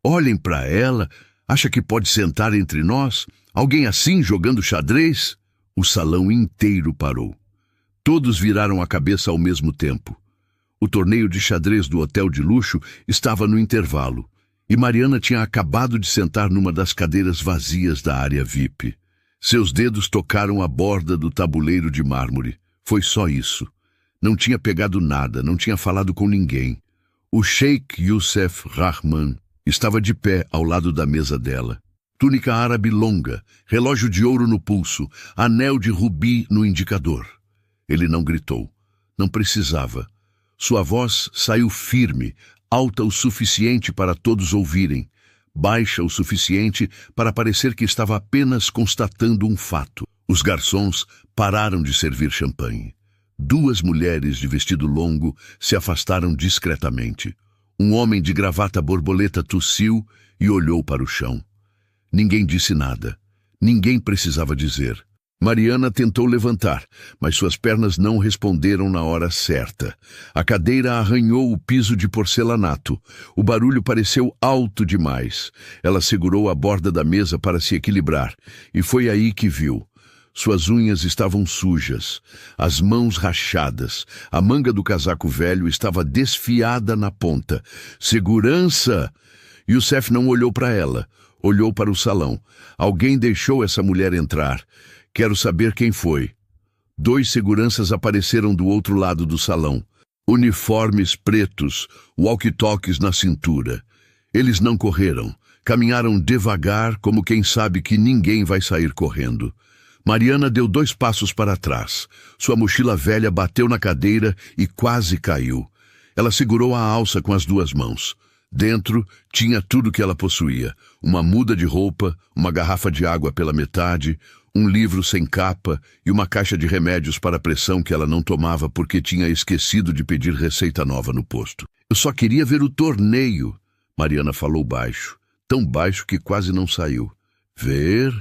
Olhem para ela. Acha que pode sentar entre nós? Alguém assim jogando xadrez? O salão inteiro parou. Todos viraram a cabeça ao mesmo tempo. O torneio de xadrez do hotel de luxo estava no intervalo, e Mariana tinha acabado de sentar numa das cadeiras vazias da área VIP. Seus dedos tocaram a borda do tabuleiro de mármore. Foi só isso. Não tinha pegado nada, não tinha falado com ninguém. O Sheikh Youssef Rahman estava de pé ao lado da mesa dela. Túnica árabe longa, relógio de ouro no pulso, anel de rubi no indicador. Ele não gritou. Não precisava. Sua voz saiu firme, alta o suficiente para todos ouvirem, baixa o suficiente para parecer que estava apenas constatando um fato. Os garçons pararam de servir champanhe. Duas mulheres de vestido longo se afastaram discretamente. Um homem de gravata borboleta tossiu e olhou para o chão. Ninguém disse nada. Ninguém precisava dizer. Mariana tentou levantar, mas suas pernas não responderam na hora certa. A cadeira arranhou o piso de porcelanato. O barulho pareceu alto demais. Ela segurou a borda da mesa para se equilibrar, e foi aí que viu. Suas unhas estavam sujas, as mãos rachadas, a manga do casaco velho estava desfiada na ponta. Segurança! Youssef não olhou para ela, olhou para o salão. Alguém deixou essa mulher entrar. Quero saber quem foi. 2 seguranças apareceram do outro lado do salão. Uniformes pretos, walkie-talkies na cintura. Eles não correram. Caminharam devagar, como quem sabe que ninguém vai sair correndo. Mariana deu 2 passos para trás. Sua mochila velha bateu na cadeira e quase caiu. Ela segurou a alça com as 2 mãos. Dentro tinha tudo que ela possuía. Uma muda de roupa, uma garrafa de água pela metade, um livro sem capa e uma caixa de remédios para pressão que ela não tomava porque tinha esquecido de pedir receita nova no posto. Eu só queria ver o torneio, Mariana falou baixo, tão baixo que quase não saiu. Ver?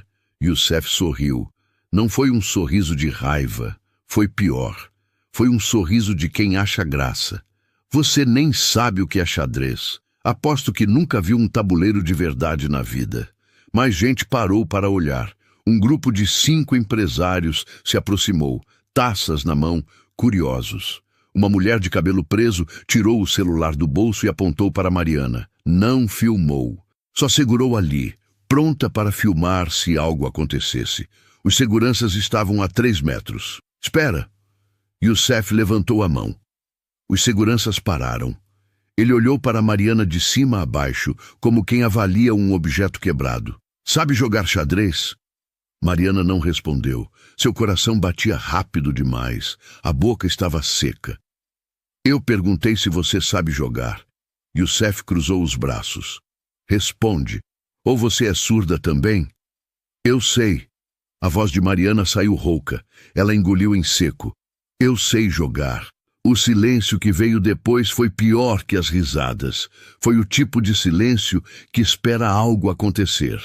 Youssef sorriu. Não foi um sorriso de raiva, foi pior. Foi um sorriso de quem acha graça. Você nem sabe o que é xadrez. Aposto que nunca viu um tabuleiro de verdade na vida. Mais gente parou para olhar. Um grupo de 5 empresários se aproximou, taças na mão, curiosos. Uma mulher de cabelo preso tirou o celular do bolso e apontou para Mariana. Não filmou. Só segurou ali, pronta para filmar se algo acontecesse. Os seguranças estavam a 3 metros. Espera! Youssef levantou a mão. Os seguranças pararam. Ele olhou para Mariana de cima a baixo, como quem avalia um objeto quebrado. Sabe jogar xadrez? Mariana não respondeu. Seu coração batia rápido demais. A boca estava seca. Eu perguntei se você sabe jogar. Youssef cruzou os braços. Responde. Ou você é surda também? Eu sei. A voz de Mariana saiu rouca. Ela engoliu em seco. Eu sei jogar. O silêncio que veio depois foi pior que as risadas. Foi o tipo de silêncio que espera algo acontecer.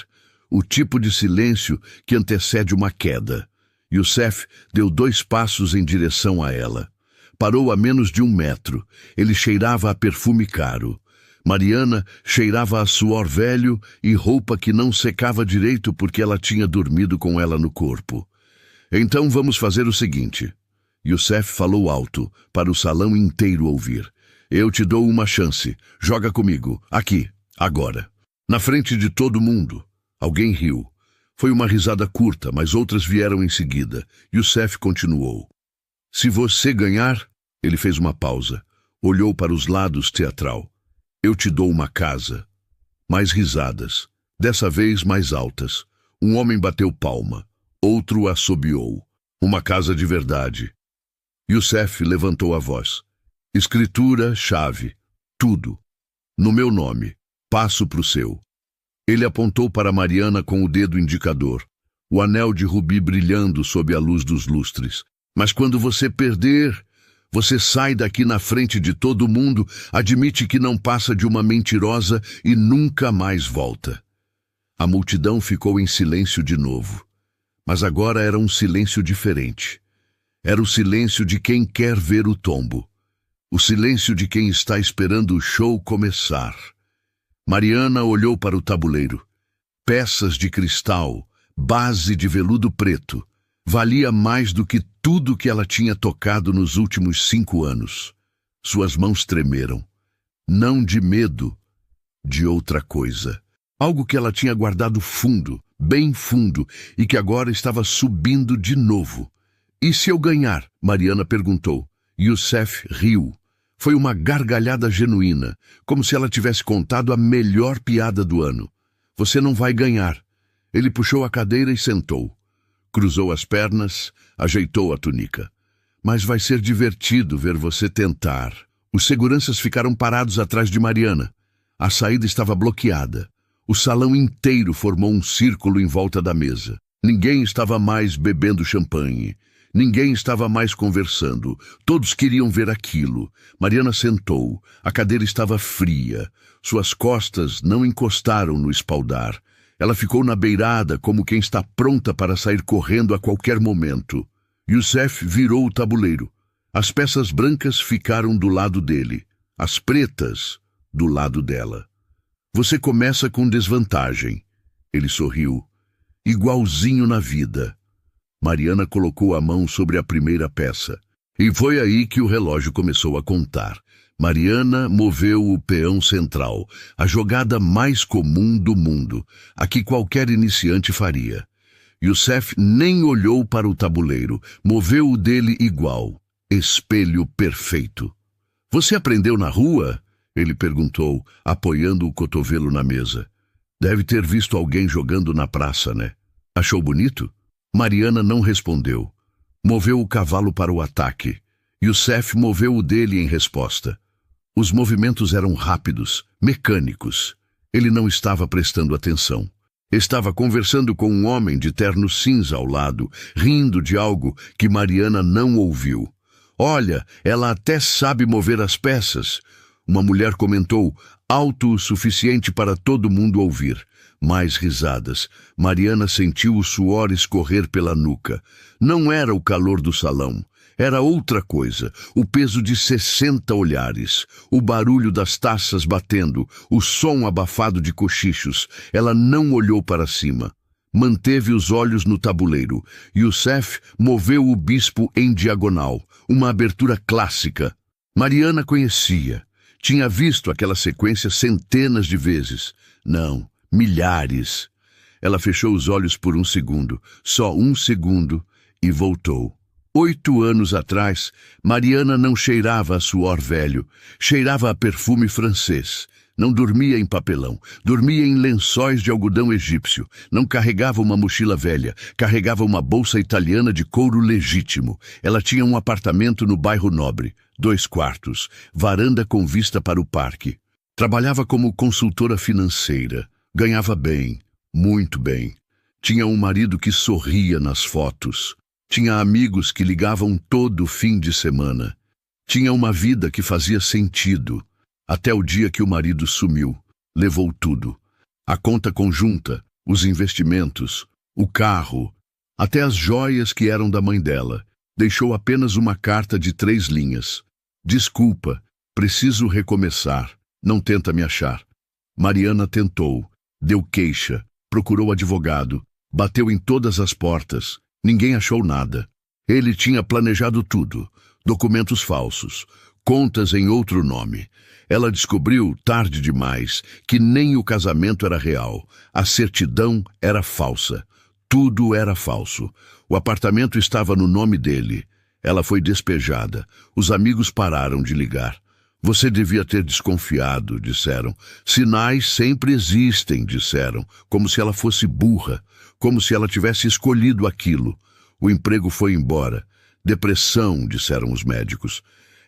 O tipo de silêncio que antecede uma queda. Youssef deu 2 passos em direção a ela. Parou a menos de 1 metro. Ele cheirava a perfume caro. Mariana cheirava a suor velho e roupa que não secava direito porque ela tinha dormido com ela no corpo. Então vamos fazer o seguinte. Youssef falou alto, para o salão inteiro ouvir. Eu te dou uma chance. Joga comigo. Aqui. Agora. Na frente de todo mundo. Alguém riu. Foi uma risada curta, mas outras vieram em seguida. Youssef continuou. Se você ganhar... Ele fez uma pausa. Olhou para os lados teatral. Eu te dou uma casa. Mais risadas. Dessa vez mais altas. Um homem bateu palma. Outro assobiou. Uma casa de verdade. Youssef levantou a voz. Escritura, chave. Tudo. No meu nome. Passo pro seu. Ele apontou para Mariana com o dedo indicador. O anel de rubi brilhando sob a luz dos lustres. Mas quando você perder... Você sai daqui na frente de todo mundo, admite que não passa de uma mentirosa e nunca mais volta. A multidão ficou em silêncio de novo. Mas agora era um silêncio diferente. Era o silêncio de quem quer ver o tombo. O silêncio de quem está esperando o show começar. Mariana olhou para o tabuleiro. Peças de cristal, base de veludo preto. Valia mais do que tudo que ela tinha tocado nos últimos 5 anos. Suas mãos tremeram. Não de medo, de outra coisa. Algo que ela tinha guardado fundo, bem fundo, e que agora estava subindo de novo. "E se eu ganhar?" Mariana perguntou. Youssef riu. Foi uma gargalhada genuína, como se ela tivesse contado a melhor piada do ano. "Você não vai ganhar." Ele puxou a cadeira e sentou. Cruzou as pernas, ajeitou a túnica. "Mas vai ser divertido ver você tentar." Os seguranças ficaram parados atrás de Mariana. A saída estava bloqueada. O salão inteiro formou um círculo em volta da mesa. Ninguém estava mais bebendo champanhe. Ninguém estava mais conversando. Todos queriam ver aquilo. Mariana sentou. A cadeira estava fria. Suas costas não encostaram no espaldar. Ela ficou na beirada como quem está pronta para sair correndo a qualquer momento. Youssef virou o tabuleiro. As peças brancas ficaram do lado dele. As pretas, do lado dela. "Você começa com desvantagem." Ele sorriu. "Igualzinho na vida." Mariana colocou a mão sobre a primeira peça. E foi aí que o relógio começou a contar. Mariana moveu o peão central, a jogada mais comum do mundo, a que qualquer iniciante faria. Youssef nem olhou para o tabuleiro, moveu o dele igual. Espelho perfeito. "Você aprendeu na rua?" Ele perguntou, apoiando o cotovelo na mesa. "Deve ter visto alguém jogando na praça, né? Achou bonito?" Mariana não respondeu. Moveu o cavalo para o ataque. Youssef moveu o dele em resposta. Os movimentos eram rápidos, mecânicos. Ele não estava prestando atenção. Estava conversando com um homem de terno cinza ao lado, rindo de algo que Mariana não ouviu. "Olha, ela até sabe mover as peças." Uma mulher comentou, alto o suficiente para todo mundo ouvir. Mais risadas. Mariana sentiu o suor escorrer pela nuca. Não era o calor do salão. Era outra coisa. O peso de 60 olhares. O barulho das taças batendo. O som abafado de cochichos. Ela não olhou para cima. Manteve os olhos no tabuleiro. Youssef moveu o bispo em diagonal. Uma abertura clássica. Mariana conhecia. Tinha visto aquela sequência centenas de vezes. Não, milhares. Ela fechou os olhos por um segundo, só um segundo, e voltou. 8 anos atrás, Mariana não cheirava a suor velho, cheirava a perfume francês. Não dormia em papelão, dormia em lençóis de algodão egípcio. Não carregava uma mochila velha, carregava uma bolsa italiana de couro legítimo. Ela tinha um apartamento no bairro Nobre, 2 quartos, varanda com vista para o parque. Trabalhava como consultora financeira. Ganhava bem, muito bem. Tinha um marido que sorria nas fotos. Tinha amigos que ligavam todo fim de semana. Tinha uma vida que fazia sentido. Até o dia que o marido sumiu. Levou tudo. A conta conjunta, os investimentos, o carro, até as joias que eram da mãe dela. Deixou apenas uma carta de 3 linhas. "Desculpa, preciso recomeçar. Não tenta me achar." Mariana tentou. Deu queixa. Procurou advogado. Bateu em todas as portas. Ninguém achou nada. Ele tinha planejado tudo. Documentos falsos. Contas em outro nome. Ela descobriu, tarde demais, que nem o casamento era real. A certidão era falsa. Tudo era falso. O apartamento estava no nome dele. Ela foi despejada. Os amigos pararam de ligar. "Você devia ter desconfiado", disseram. "Sinais sempre existem", disseram, como se ela fosse burra, como se ela tivesse escolhido aquilo. O emprego foi embora. "Depressão", disseram os médicos.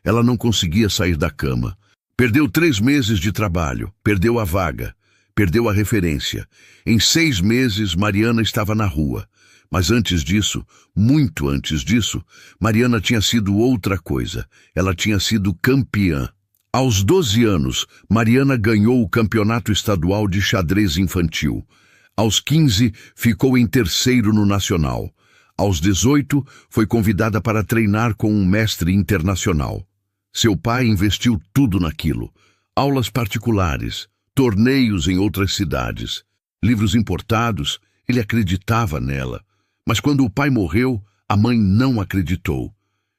Ela não conseguia sair da cama. Perdeu 3 meses de trabalho, perdeu a vaga, perdeu a referência. Em 6 meses, Mariana estava na rua. Mas antes disso, muito antes disso, Mariana tinha sido outra coisa. Ela tinha sido campeã. Aos 12 anos, Mariana ganhou o campeonato estadual de xadrez infantil. Aos 15, ficou em 3º no nacional. Aos 18, foi convidada para treinar com um mestre internacional. Seu pai investiu tudo naquilo. Aulas particulares, torneios em outras cidades, livros importados. Ele acreditava nela. Mas quando o pai morreu, a mãe não acreditou.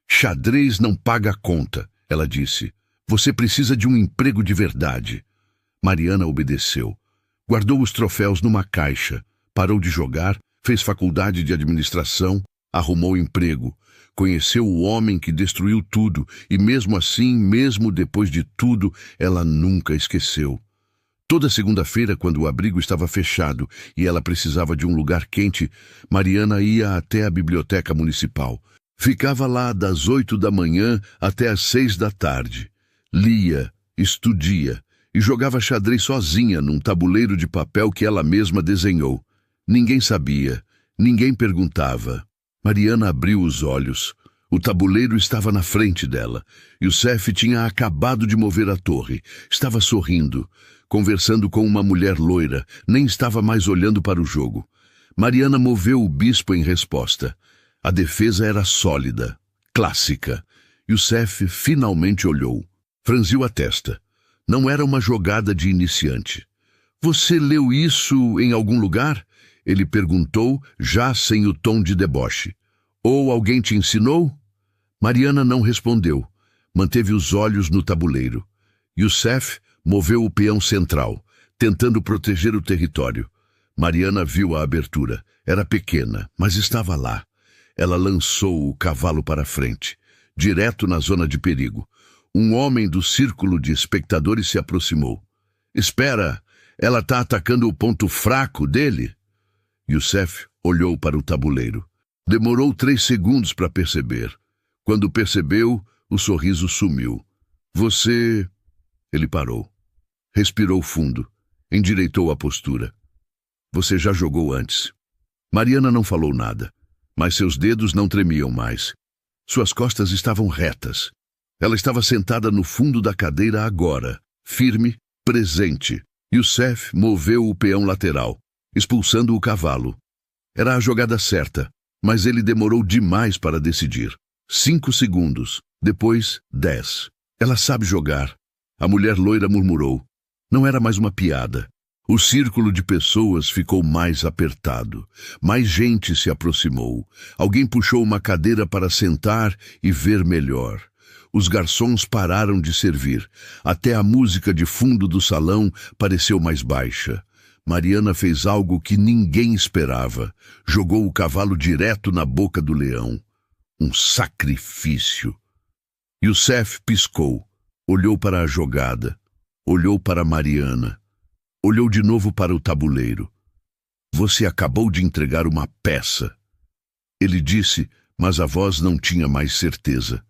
Xadrez não paga a conta, ela disse. Você precisa de um emprego de verdade. Mariana obedeceu. Guardou os troféus numa caixa, parou de jogar, fez faculdade de administração, arrumou emprego. Conheceu o homem que destruiu tudo e mesmo assim, mesmo depois de tudo, ela nunca esqueceu. Toda segunda-feira, quando o abrigo estava fechado e ela precisava de um lugar quente, Mariana ia até a biblioteca municipal. Ficava lá das 8 da manhã até às 6 da tarde. Lia, estudia e jogava xadrez sozinha num tabuleiro de papel que ela mesma desenhou. Ninguém sabia, ninguém perguntava. Mariana abriu os olhos. O tabuleiro estava na frente dela. Youssef tinha acabado de mover a torre. Estava sorrindo, conversando com uma mulher loira. Nem estava mais olhando para o jogo. Mariana moveu o bispo em resposta. A defesa era sólida, clássica. Youssef finalmente olhou. Franziu a testa. Não era uma jogada de iniciante. Você leu isso em algum lugar? Ele perguntou, já sem o tom de deboche. Ou alguém te ensinou? Mariana não respondeu. Manteve os olhos no tabuleiro. Youssef moveu o peão central, tentando proteger o território. Mariana viu a abertura. Era pequena, mas estava lá. Ela lançou o cavalo para frente, direto na zona de perigo. Um homem do círculo de espectadores se aproximou. Espera, ela está atacando o ponto fraco dele? Youssef olhou para o tabuleiro. Demorou 3 segundos para perceber. Quando percebeu, o sorriso sumiu. Você... Ele parou. Respirou fundo. Endireitou a postura. Você já jogou antes. Mariana não falou nada, mas seus dedos não tremiam mais. Suas costas estavam retas. Ela estava sentada no fundo da cadeira agora, firme, presente. Youssef moveu o peão lateral, expulsando o cavalo. Era a jogada certa, mas ele demorou demais para decidir. 5 segundos, depois 10. Ela sabe jogar. A mulher loira murmurou. Não era mais uma piada. O círculo de pessoas ficou mais apertado. Mais gente se aproximou. Alguém puxou uma cadeira para sentar e ver melhor. Os garçons pararam de servir. Até a música de fundo do salão pareceu mais baixa. Mariana fez algo que ninguém esperava. Jogou o cavalo direto na boca do leão. Um sacrifício. Youssef piscou. Olhou para a jogada. Olhou para Mariana. Olhou de novo para o tabuleiro. Você acabou de entregar uma peça. Ele disse, mas a voz não tinha mais certeza.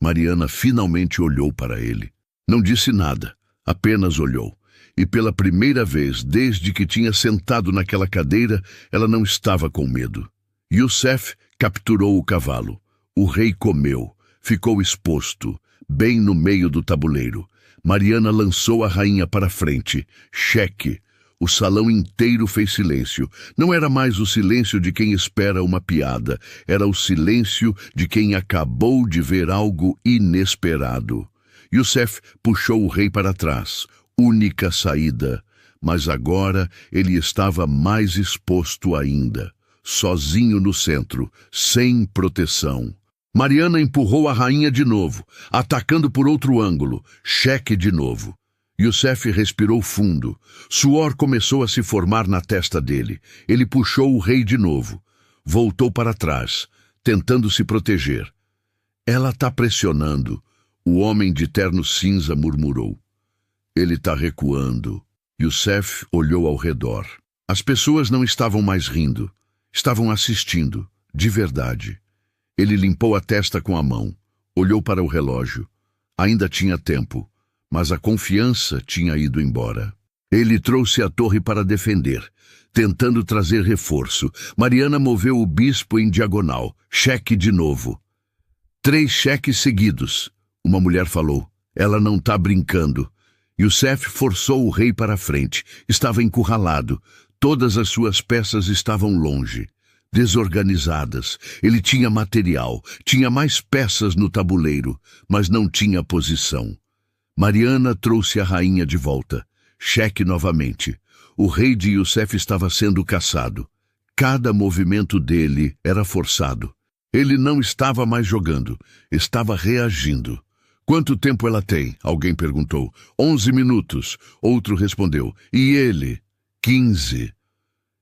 Mariana finalmente olhou para ele. Não disse nada, apenas olhou. E pela primeira vez, desde que tinha sentado naquela cadeira, ela não estava com medo. Youssef capturou o cavalo. O rei comeu, ficou exposto, bem no meio do tabuleiro. Mariana lançou a rainha para frente. Cheque. O salão inteiro fez silêncio. Não era mais o silêncio de quem espera uma piada. Era o silêncio de quem acabou de ver algo inesperado. Youssef puxou o rei para trás. Única saída. Mas agora ele estava mais exposto ainda. Sozinho no centro, sem proteção. Mariana empurrou a rainha de novo, atacando por outro ângulo. Cheque de novo. Youssef respirou fundo. Suor começou a se formar na testa dele. Ele puxou o rei de novo. Voltou para trás, tentando se proteger. Ela está pressionando. O homem de terno cinza murmurou. Ele está recuando. Youssef olhou ao redor. As pessoas não estavam mais rindo. Estavam assistindo, de verdade. Ele limpou a testa com a mão. Olhou para o relógio. Ainda tinha tempo. Mas a confiança tinha ido embora. Ele trouxe a torre para defender, tentando trazer reforço. Mariana moveu o bispo em diagonal. Cheque de novo. 3 cheques seguidos. Uma mulher falou. Ela não está brincando. Youssef forçou o rei para a frente. Estava encurralado. Todas as suas peças estavam longe. Desorganizadas. Ele tinha material. Tinha mais peças no tabuleiro, mas não tinha posição. Mariana trouxe a rainha de volta. Cheque novamente. O rei de Youssef estava sendo caçado. Cada movimento dele era forçado. Ele não estava mais jogando, estava reagindo. Quanto tempo ela tem? Alguém perguntou. 11 minutos. Outro respondeu. E ele? 15.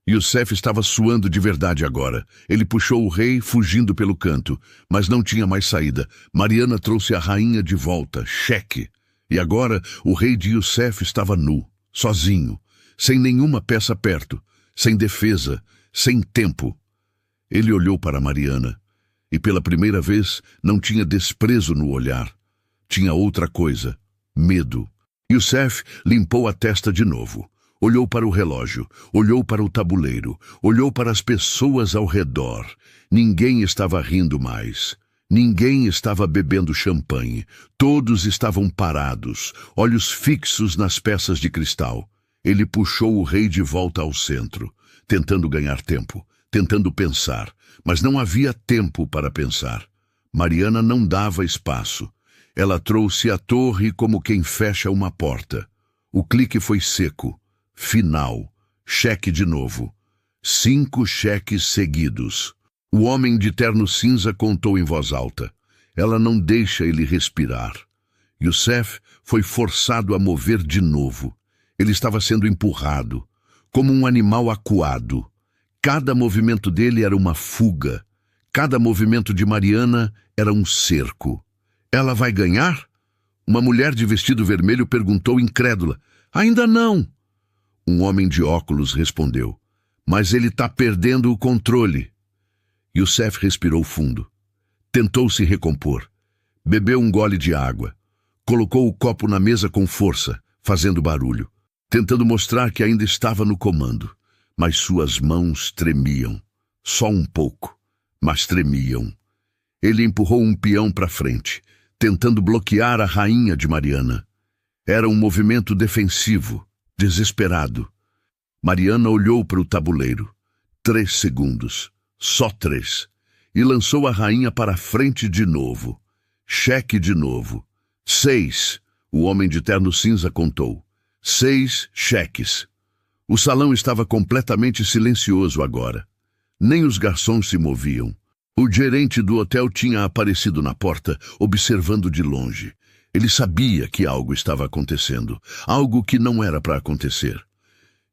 Youssef estava suando de verdade agora. Ele puxou o rei, fugindo pelo canto, mas não tinha mais saída. Mariana trouxe a rainha de volta, cheque. E agora o rei de Youssef estava nu, sozinho, sem nenhuma peça perto, sem defesa, sem tempo. Ele olhou para Mariana, e pela primeira vez não tinha desprezo no olhar. Tinha outra coisa, medo. Youssef limpou a testa de novo. Olhou para o relógio, olhou para o tabuleiro, olhou para as pessoas ao redor. Ninguém estava rindo mais. Ninguém estava bebendo champanhe. Todos estavam parados, olhos fixos nas peças de cristal. Ele puxou o rei de volta ao centro, tentando ganhar tempo, tentando pensar, mas não havia tempo para pensar. Mariana não dava espaço. Ela trouxe a torre como quem fecha uma porta. O clique foi seco. Final. Cheque de novo. 5 cheques seguidos. O homem de terno cinza contou em voz alta. Ela não deixa ele respirar. Youssef foi forçado a mover de novo. Ele estava sendo empurrado, como um animal acuado. Cada movimento dele era uma fuga. Cada movimento de Mariana era um cerco. Ela vai ganhar? Uma mulher de vestido vermelho perguntou incrédula. Ainda não. Um homem de óculos respondeu. Mas ele está perdendo o controle. Youssef respirou fundo. Tentou se recompor. Bebeu um gole de água. Colocou o copo na mesa com força, fazendo barulho, tentando mostrar que ainda estava no comando. Mas suas mãos tremiam. Só um pouco, mas tremiam. Ele empurrou um peão para frente, tentando bloquear a rainha de Mariana. Era um movimento defensivo, desesperado. Mariana olhou para o tabuleiro. 3 segundos, só 3, e lançou a rainha para a frente de novo. Cheque de novo. 6, o homem de terno cinza contou. 6 cheques. O salão estava completamente silencioso agora. Nem os garçons se moviam. O gerente do hotel tinha aparecido na porta, observando de longe. Ele sabia que algo estava acontecendo, algo que não era para acontecer.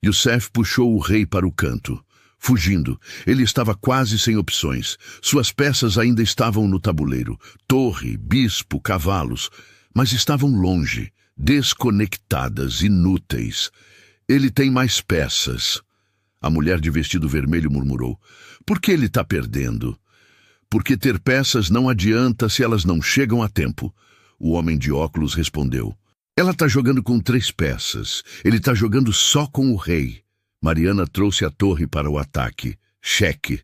Youssef puxou o rei para o canto. Fugindo, ele estava quase sem opções. Suas peças ainda estavam no tabuleiro. Torre, bispo, cavalos. Mas estavam longe, desconectadas, inúteis. Ele tem mais peças. A mulher de vestido vermelho murmurou. Por que ele está perdendo? Porque ter peças não adianta se elas não chegam a tempo. O homem de óculos respondeu. Ela está jogando com 3 peças. Ele está jogando só com o rei. Mariana trouxe a torre para o ataque. Cheque.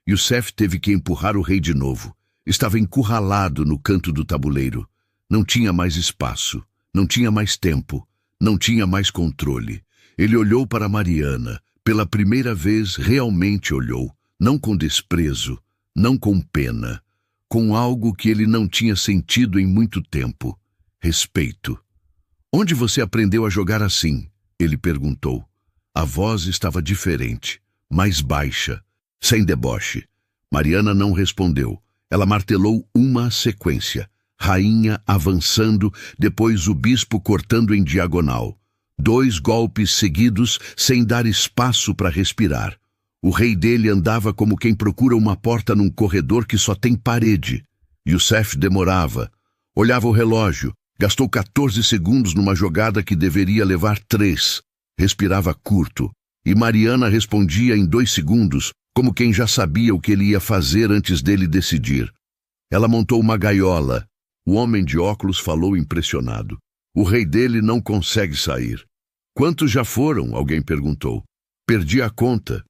Youssef teve que empurrar o rei de novo. Estava encurralado no canto do tabuleiro. Não tinha mais espaço. Não tinha mais tempo. Não tinha mais controle. Ele olhou para Mariana. Pela primeira vez, realmente olhou. Não com desprezo. Não com pena. Com algo que ele não tinha sentido em muito tempo. Respeito. Onde você aprendeu a jogar assim? Ele perguntou. A voz estava diferente, mais baixa, sem deboche. Mariana não respondeu. Ela martelou uma sequência. Rainha avançando, depois o bispo cortando em diagonal. 2 golpes seguidos, sem dar espaço para respirar. O rei dele andava como quem procura uma porta num corredor que só tem parede. Youssef demorava. Olhava o relógio. Gastou 14 segundos numa jogada que deveria levar 3. Respirava curto. E Mariana respondia em 2 segundos, como quem já sabia o que ele ia fazer antes dele decidir. Ela montou uma gaiola. O homem de óculos falou impressionado. O rei dele não consegue sair. Quantos já foram? Alguém perguntou. Perdi a conta.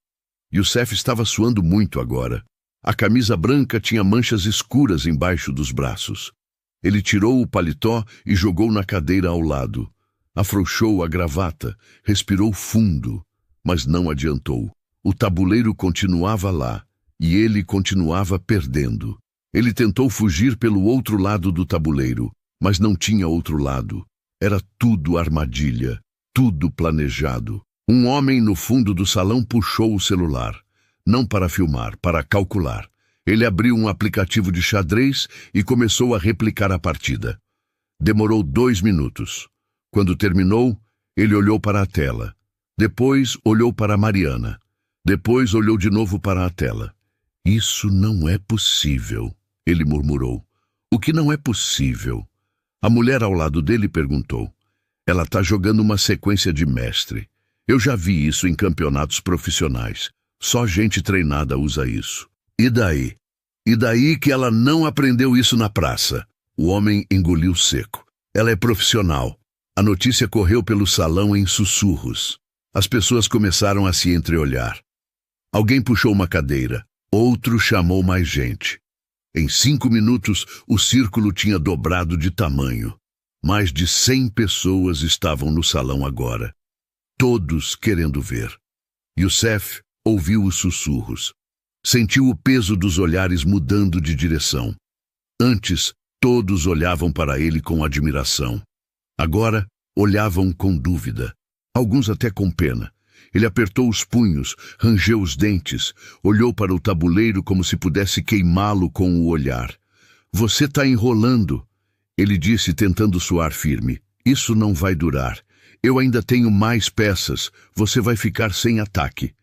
Youssef estava suando muito agora. A camisa branca tinha manchas escuras embaixo dos braços. Ele tirou o paletó e jogou na cadeira ao lado. Afrouxou a gravata, respirou fundo, mas não adiantou. O tabuleiro continuava lá, e ele continuava perdendo. Ele tentou fugir pelo outro lado do tabuleiro, mas não tinha outro lado. Era tudo armadilha. tudo planejado. Um homem no fundo do salão puxou o celular, não para filmar, para calcular. Ele abriu um aplicativo de xadrez e começou a replicar a partida. Demorou 2 minutos. Quando terminou, ele olhou para a tela. Depois olhou para Mariana. Depois olhou de novo para a tela. Isso não é possível, ele murmurou. O que não é possível? A mulher ao lado dele perguntou. Ela está jogando uma sequência de mestre. Eu já vi isso em campeonatos profissionais. Só gente treinada usa isso. E daí? E daí que ela não aprendeu isso na praça? O homem engoliu seco. Ela é profissional. A notícia correu pelo salão em sussurros. As pessoas começaram a se entreolhar. Alguém puxou uma cadeira. Outro chamou mais gente. Em 5 minutos, o círculo tinha dobrado de tamanho. Mais de 100 pessoas estavam no salão agora. Todos querendo ver. Youssef ouviu os sussurros. Sentiu o peso dos olhares mudando de direção. Antes, todos olhavam para ele com admiração. Agora, olhavam com dúvida. Alguns até com pena. Ele apertou os punhos, rangeu os dentes, olhou para o tabuleiro como se pudesse queimá-lo com o olhar. Você está enrolando, ele disse tentando soar firme. Isso não vai durar. Eu ainda tenho mais peças. Você vai ficar sem ataque.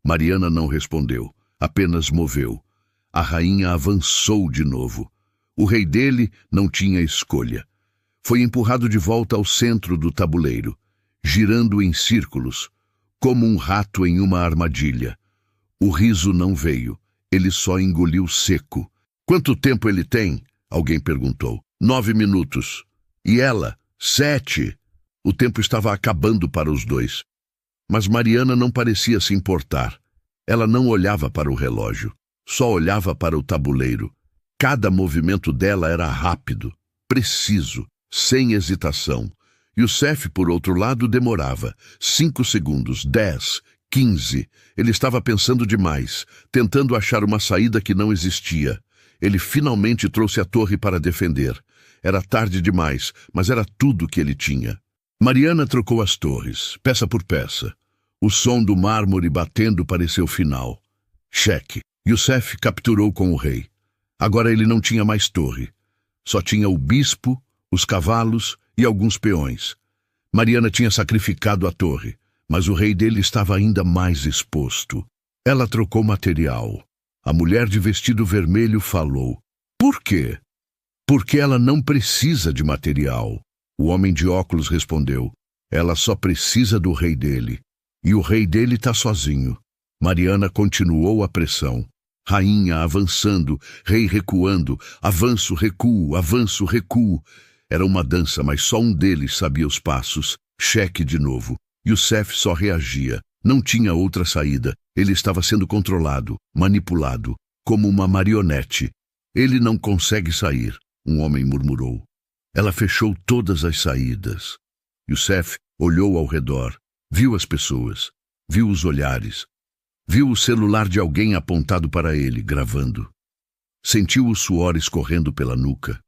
Mariana não respondeu, apenas moveu. A rainha avançou de novo. O rei dele não tinha escolha. Foi empurrado de volta ao centro do tabuleiro, girando em círculos, como um rato em uma armadilha. O riso não veio. Ele só engoliu seco. Quanto tempo ele tem? Alguém perguntou. 9 minutos. E ela? 7. O tempo estava acabando para os dois. Mas Mariana não parecia se importar. Ela não olhava para o relógio. Só olhava para o tabuleiro. Cada movimento dela era rápido, preciso, sem hesitação. Youssef, por outro lado, demorava. 5 segundos, 10, 15. Ele estava pensando demais, tentando achar uma saída que não existia. Ele finalmente trouxe a torre para defender. Era tarde demais, mas era tudo que ele tinha. Mariana trocou as torres, peça por peça. O som do mármore batendo pareceu final. Cheque. Youssef capturou com o rei. Agora ele não tinha mais torre. Só tinha o bispo, os cavalos e alguns peões. Mariana tinha sacrificado a torre, mas o rei dele estava ainda mais exposto. Ela trocou material. A mulher de vestido vermelho falou. Por quê? Porque ela não precisa de material. O homem de óculos respondeu. Ela só precisa do rei dele. E o rei dele está sozinho. Mariana continuou a pressão. Rainha avançando, rei recuando, avanço, recuo. Era uma dança, mas só um deles sabia os passos. Cheque de novo. Youssef só reagia. Não tinha outra saída. Ele estava sendo controlado, manipulado, como uma marionete. Ele não consegue sair, um homem murmurou. Ela fechou todas as saídas. Youssef olhou ao redor, viu as pessoas, viu os olhares, viu o celular de alguém apontado para ele, gravando. Sentiu o suor escorrendo pela nuca.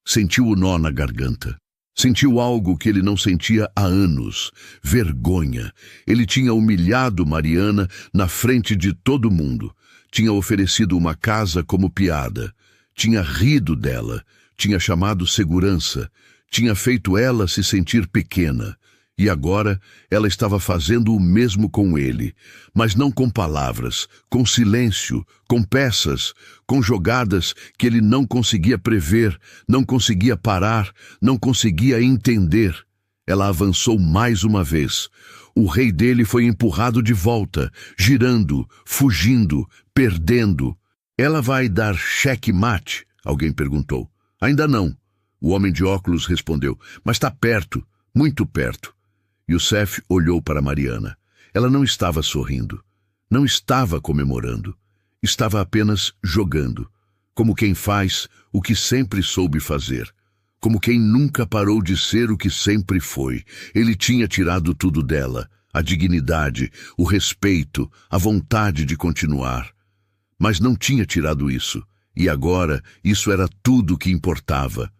Sentiu o nó na garganta. Sentiu algo que ele não sentia há anos, vergonha. Ele tinha humilhado Mariana na frente de todo mundo. Tinha oferecido uma casa como piada. Tinha rido dela. Tinha chamado segurança. Tinha feito ela se sentir pequena. E agora ela estava fazendo o mesmo com ele, mas não com palavras, com silêncio, com peças, com jogadas que ele não conseguia prever, não conseguia parar, não conseguia entender. Ela avançou mais uma vez. O rei dele foi empurrado de volta, girando, fugindo, perdendo. Ela vai dar cheque-mate? Alguém perguntou. Ainda não. O homem de óculos respondeu, mas está perto, muito perto. Youssef olhou para Mariana. Ela não estava sorrindo. Não estava comemorando. Estava apenas jogando. Como quem faz o que sempre soube fazer. Como quem nunca parou de ser o que sempre foi. Ele tinha tirado tudo dela. A dignidade, o respeito, a vontade de continuar. Mas não tinha tirado isso. E agora isso era tudo o que importava.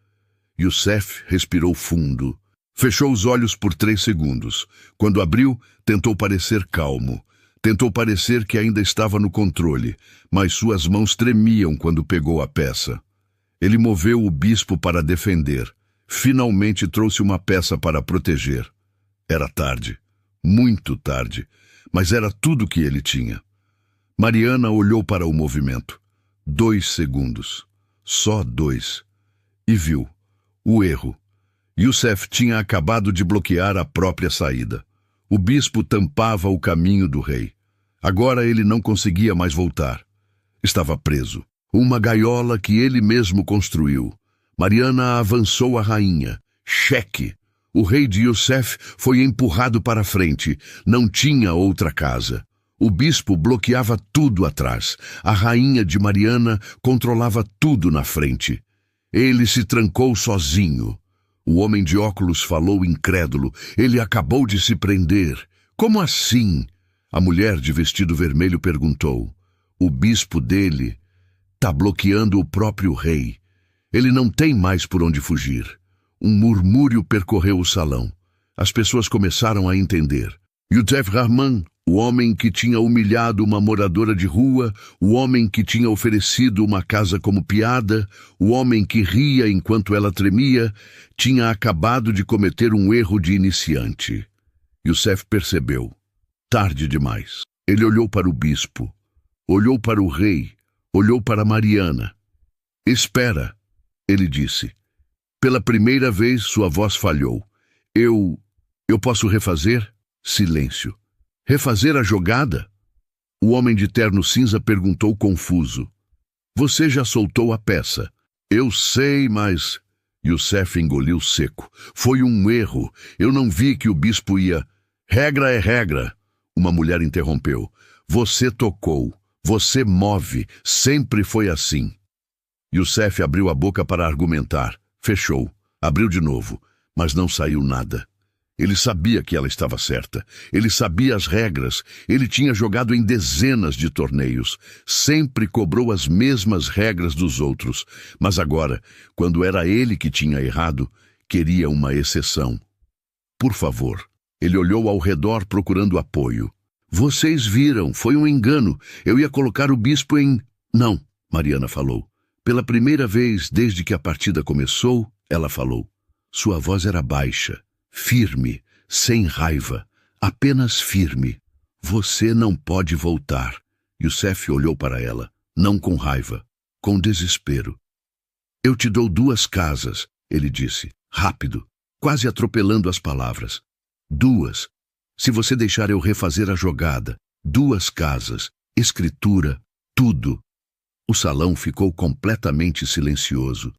Youssef respirou fundo. Fechou os olhos por 3 segundos. Quando abriu, tentou parecer calmo. Tentou parecer que ainda estava no controle, mas suas mãos tremiam quando pegou a peça. Ele moveu o bispo para defender. Finalmente trouxe uma peça para proteger. Era tarde, muito tarde, mas era tudo que ele tinha. Mariana olhou para o movimento. 2 segundos. Só 2. E viu. O erro. Youssef tinha acabado de bloquear a própria saída. O bispo tampava o caminho do rei. Agora ele não conseguia mais voltar. Estava preso. Uma gaiola que ele mesmo construiu. Mariana avançou a rainha. Cheque. O rei de Youssef foi empurrado para frente. Não tinha outra casa. O bispo bloqueava tudo atrás. A rainha de Mariana controlava tudo na frente. Ele se trancou sozinho. O homem de óculos falou incrédulo. Ele acabou de se prender. Como assim? A mulher de vestido vermelho perguntou. O bispo dele está bloqueando o próprio rei. Ele não tem mais por onde fugir. Um murmúrio percorreu o salão. As pessoas começaram a entender. Youssef Rahman, o homem que tinha humilhado uma moradora de rua, o homem que tinha oferecido uma casa como piada, o homem que ria enquanto ela tremia, tinha acabado de cometer um erro de iniciante. Youssef percebeu. Tarde demais. Ele olhou para o bispo, olhou para o rei, olhou para Mariana. Espera, ele disse. Pela primeira vez sua voz falhou. Eu posso refazer? Silêncio. Refazer a jogada? O homem de terno cinza perguntou confuso. Você já soltou a peça. Eu sei, mas... Youssef engoliu seco. Foi um erro. Eu não vi que o bispo ia... Regra é regra. Uma mulher interrompeu. Você tocou. Você move. Sempre foi assim. Youssef abriu a boca para argumentar. Fechou. Abriu de novo. Mas não saiu nada. Ele sabia que ela estava certa. Ele sabia as regras. Ele tinha jogado em dezenas de torneios. Sempre cobrou as mesmas regras dos outros. Mas agora, quando era ele que tinha errado, queria uma exceção. Por favor. Ele olhou ao redor procurando apoio. Vocês viram, foi um engano. Eu ia colocar o bispo em... Não, Mariana falou. Pela primeira vez desde que a partida começou, ela falou. Sua voz era baixa. Firme, sem raiva, apenas firme. Você não pode voltar. Youssef olhou para ela, não com raiva, com desespero. Eu te dou 2 casas, ele disse, rápido, quase atropelando as palavras. 2. Se você deixar eu refazer a jogada, 2 casas, escritura, tudo. O salão ficou completamente silencioso.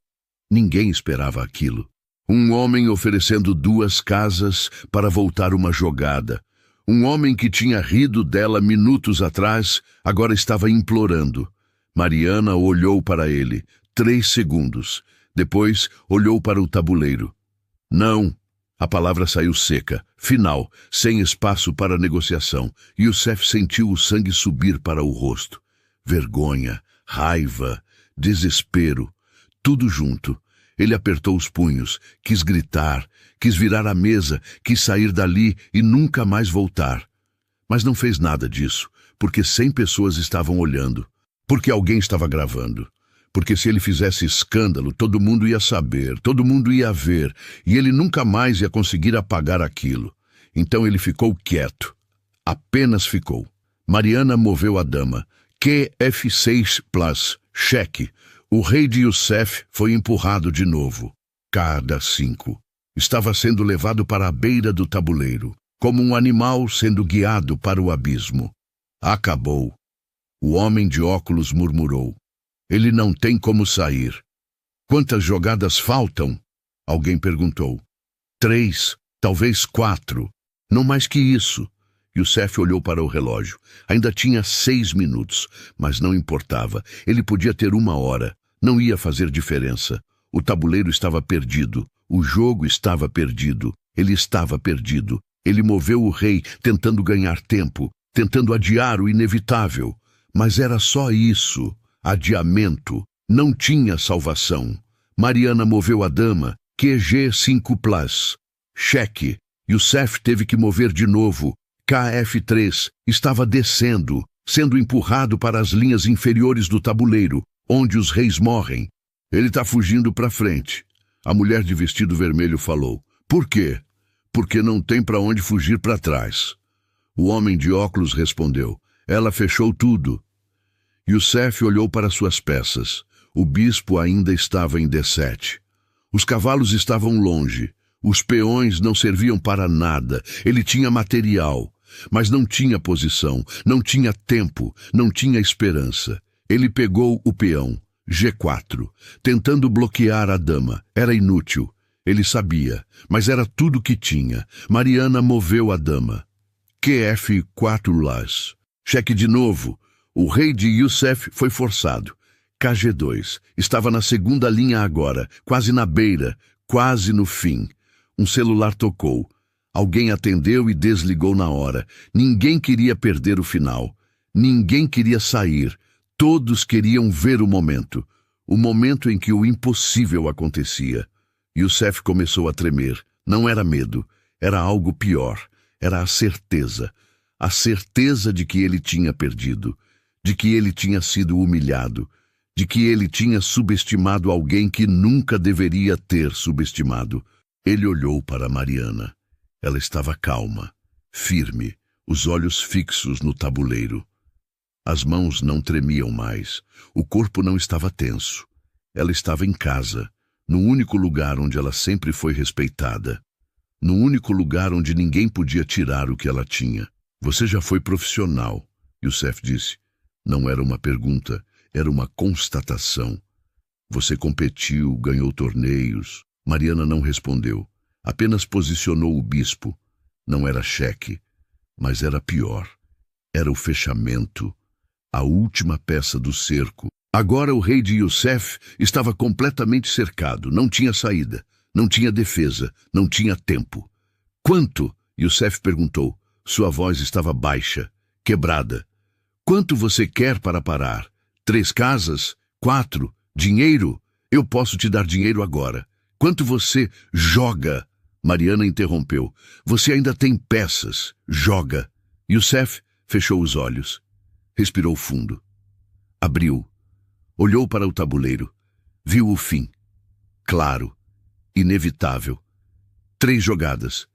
Ninguém esperava aquilo. Um homem oferecendo 2 casas para voltar uma jogada. Um homem que tinha rido dela minutos atrás, agora estava implorando. Mariana olhou para ele. 3 segundos. Depois, olhou para o tabuleiro. Não. A palavra saiu seca, final, sem espaço para negociação. Youssef sentiu o sangue subir para o rosto. Vergonha, raiva, desespero, tudo junto. Ele apertou os punhos, quis gritar, quis virar a mesa, quis sair dali e nunca mais voltar. Mas não fez nada disso, porque 100 pessoas estavam olhando, porque alguém estava gravando. Porque se ele fizesse escândalo, todo mundo ia saber, todo mundo ia ver, e ele nunca mais ia conseguir apagar aquilo. Então ele ficou quieto. Apenas ficou. Mariana moveu a dama. QF6+, cheque. O rei de Youssef foi empurrado de novo. Cada 5. Estava sendo levado para a beira do tabuleiro, como um animal sendo guiado para o abismo. Acabou. O homem de óculos murmurou. Ele não tem como sair. Quantas jogadas faltam? Alguém perguntou. 3, talvez 4. Não mais que isso. Youssef olhou para o relógio. Ainda tinha 6 minutos, mas não importava. Ele podia ter 1 hora. Não ia fazer diferença. O tabuleiro estava perdido. O jogo estava perdido. Ele estava perdido. Ele moveu o rei, tentando ganhar tempo, tentando adiar o inevitável. Mas era só isso. Adiamento. Não tinha salvação. Mariana moveu a dama. QG5+. Cheque. Youssef teve que mover de novo. KF3 estava descendo, sendo empurrado para as linhas inferiores do tabuleiro, onde os reis morrem. Ele está fugindo para frente. A mulher de vestido vermelho falou. Por quê? Porque não tem para onde fugir para trás. O homem de óculos respondeu. Ela fechou tudo. Youssef olhou para suas peças. O bispo ainda estava em D7. Os cavalos estavam longe. Os peões não serviam para nada. Ele tinha material, mas não tinha posição, não tinha tempo, não tinha esperança. Ele pegou o peão, G4, tentando bloquear a dama. Era inútil. Ele sabia, mas era tudo que tinha. Mariana moveu a dama. QF4 Las. Cheque de novo. O rei de Youssef foi forçado. KG2. Estava na segunda linha agora, quase na beira, quase no fim. Um celular tocou. Alguém atendeu e desligou na hora. Ninguém queria perder o final. Ninguém queria sair. Todos queriam ver o momento em que o impossível acontecia. Youssef começou a tremer. Não era medo, era algo pior. Era a certeza de que ele tinha perdido, de que ele tinha sido humilhado, de que ele tinha subestimado alguém que nunca deveria ter subestimado. Ele olhou para Mariana. Ela estava calma, firme, os olhos fixos no tabuleiro. As mãos não tremiam mais, o corpo não estava tenso. Ela estava em casa, no único lugar onde ela sempre foi respeitada, no único lugar onde ninguém podia tirar o que ela tinha. Você já foi profissional, Youssef disse. Não era uma pergunta, era uma constatação. Você competiu, ganhou torneios. Mariana não respondeu, apenas posicionou o bispo. Não era cheque, mas era pior. Era o fechamento, a última peça do cerco. Agora o rei de Youssef estava completamente cercado, não tinha saída, não tinha defesa, não tinha tempo. Quanto? Youssef perguntou. Sua voz estava baixa, quebrada. Quanto você quer para parar? 3 casas? 4? Dinheiro? Eu posso te dar dinheiro agora. Quanto você joga? Mariana interrompeu. Você ainda tem peças. Joga. Youssef fechou os olhos. Respirou fundo. Abriu. Olhou para o tabuleiro. Viu o fim. Claro. Inevitável. 3 jogadas.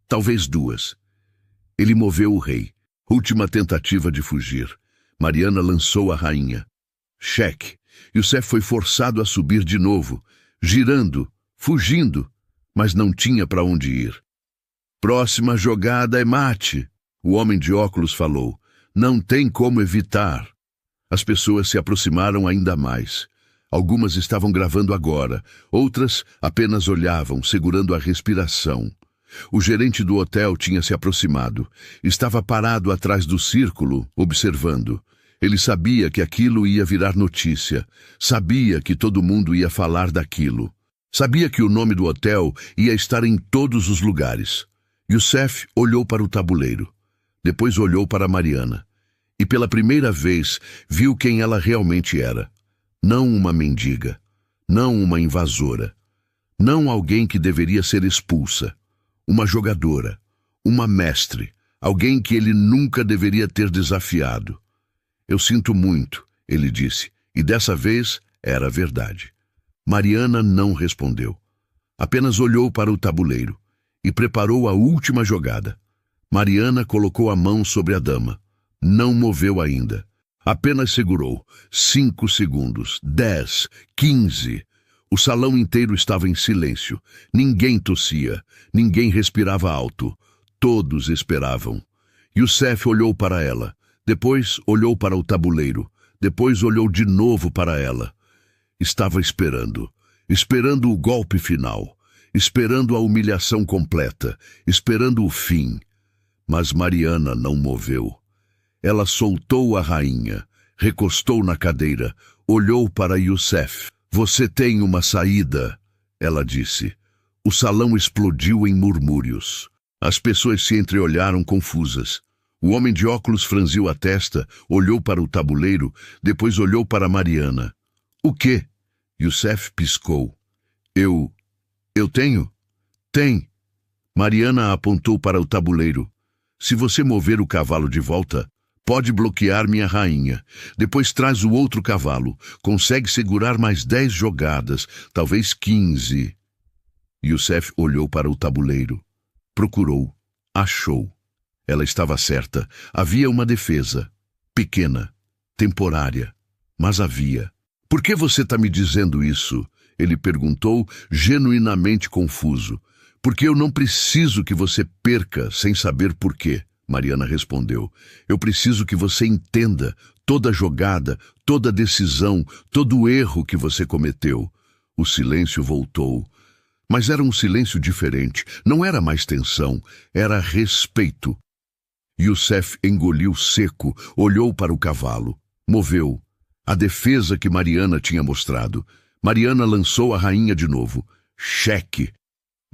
Talvez 2. Ele moveu o rei. Última tentativa de fugir. Mariana lançou a rainha. Cheque. Youssef foi forçado a subir de novo, girando, fugindo, mas não tinha para onde ir. Próxima jogada é mate, o homem de óculos falou. Não tem como evitar. As pessoas se aproximaram ainda mais. Algumas estavam gravando agora, outras apenas olhavam, segurando a respiração. O gerente do hotel tinha se aproximado. Estava parado atrás do círculo, observando. Ele sabia que aquilo ia virar notícia. Sabia que todo mundo ia falar daquilo. Sabia que o nome do hotel ia estar em todos os lugares. Youssef olhou para o tabuleiro. Depois olhou para Mariana. E pela primeira vez viu quem ela realmente era. Não uma mendiga. Não uma invasora. Não alguém que deveria ser expulsa. Uma jogadora. Uma mestre. Alguém que ele nunca deveria ter desafiado. Eu sinto muito, ele disse, e dessa vez era verdade. Mariana não respondeu. Apenas olhou para o tabuleiro e preparou a última jogada. Mariana colocou a mão sobre a dama. Não moveu ainda. Apenas segurou. 5 segundos, 10, 15. O salão inteiro estava em silêncio. Ninguém tossia, ninguém respirava alto. Todos esperavam. Youssef olhou para ela. Depois olhou para o tabuleiro. Depois olhou de novo para ela. Estava esperando. Esperando o golpe final. Esperando a humilhação completa. Esperando o fim. Mas Mariana não moveu. Ela soltou a rainha. Recostou na cadeira. Olhou para Youssef. Você tem uma saída, ela disse. O salão explodiu em murmúrios. As pessoas se entreolharam confusas. O homem de óculos franziu a testa, olhou para o tabuleiro, depois olhou para Mariana. O quê? Youssef piscou. Eu tenho? Tem. Mariana apontou para o tabuleiro. Se você mover o cavalo de volta, pode bloquear minha rainha. Depois traz o outro cavalo. Consegue segurar mais 10 jogadas, talvez 15. Youssef olhou para o tabuleiro. Procurou. Achou. Ela estava certa. Havia uma defesa. Pequena. Temporária. Mas havia. Por que você está me dizendo isso? Ele perguntou, genuinamente confuso. Porque eu não preciso que você perca sem saber por quê, Mariana respondeu. Eu preciso que você entenda toda jogada, toda decisão, todo erro que você cometeu. O silêncio voltou. Mas era um silêncio diferente. Não era mais tensão, era respeito. Youssef engoliu seco, olhou para o cavalo. Moveu. A defesa que Mariana tinha mostrado. Mariana lançou a rainha de novo. Cheque.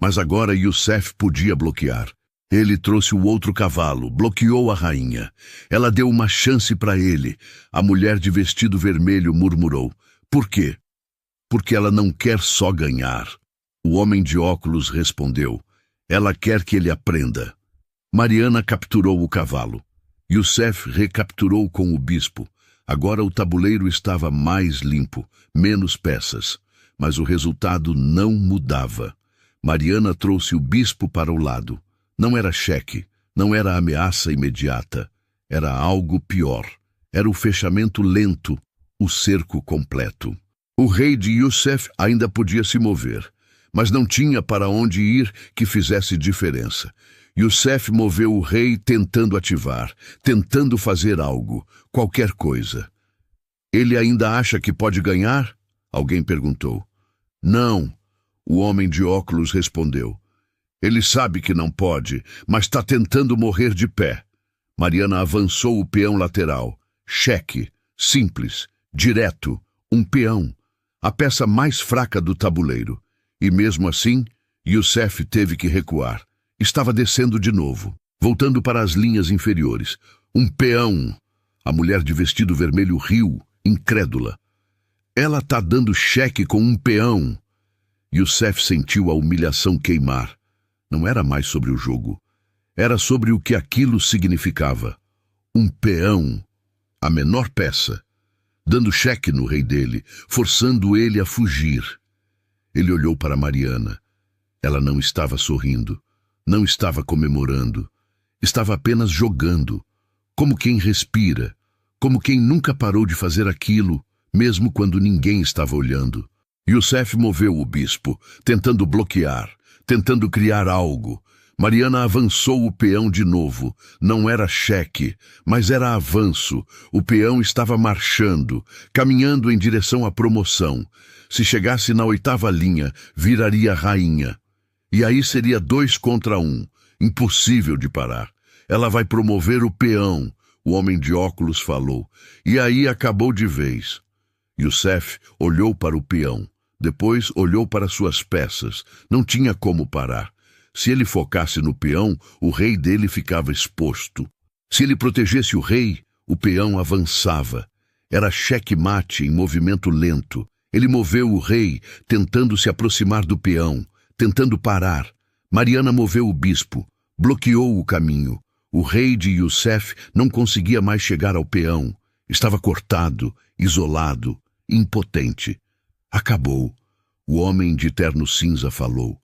Mas agora Youssef podia bloquear. Ele trouxe o outro cavalo, bloqueou a rainha. Ela deu uma chance para ele. A mulher de vestido vermelho murmurou. Por quê? Porque ela não quer só ganhar. O homem de óculos respondeu. Ela quer que ele aprenda. Mariana capturou o cavalo. Youssef recapturou com o bispo. Agora o tabuleiro estava mais limpo, menos peças. Mas o resultado não mudava. Mariana trouxe o bispo para o lado. Não era cheque, não era ameaça imediata. Era algo pior. Era o fechamento lento, o cerco completo. O rei de Youssef ainda podia se mover, mas não tinha para onde ir que fizesse diferença. Youssef moveu o rei tentando ativar, tentando fazer algo, qualquer coisa. Ele ainda acha que pode ganhar? Alguém perguntou. Não, o homem de óculos respondeu. Ele sabe que não pode, mas está tentando morrer de pé. Mariana avançou o peão lateral. Cheque, simples, direto, um peão, a peça mais fraca do tabuleiro. E mesmo assim, Youssef teve que recuar. Estava descendo de novo, voltando para as linhas inferiores. Um peão! A mulher de vestido vermelho riu, incrédula. Ela está dando cheque com um peão. Youssef sentiu a humilhação queimar. Não era mais sobre o jogo. Era sobre o que aquilo significava. Um peão, a menor peça, dando cheque no rei dele, forçando ele a fugir. Ele olhou para Mariana. Ela não estava sorrindo. Não estava comemorando. Estava apenas jogando, como quem respira, como quem nunca parou de fazer aquilo, mesmo quando ninguém estava olhando. Youssef moveu o bispo, tentando bloquear, tentando criar algo. Mariana avançou o peão de novo. Não era cheque, mas era avanço. O peão estava marchando, caminhando em direção à promoção. Se chegasse na 8ª linha, viraria rainha. E aí seria 2 contra 1. Impossível de parar. Ela vai promover o peão, o homem de óculos falou. E aí acabou de vez. Youssef olhou para o peão. Depois olhou para suas peças. Não tinha como parar. Se ele focasse no peão, o rei dele ficava exposto. Se ele protegesse o rei, o peão avançava. Era cheque-mate em movimento lento. Ele moveu o rei, tentando se aproximar do peão, tentando parar. Mariana moveu o bispo, bloqueou o caminho. O rei de Youssef não conseguia mais chegar ao peão. Estava cortado, isolado, impotente. Acabou. O homem de terno cinza falou.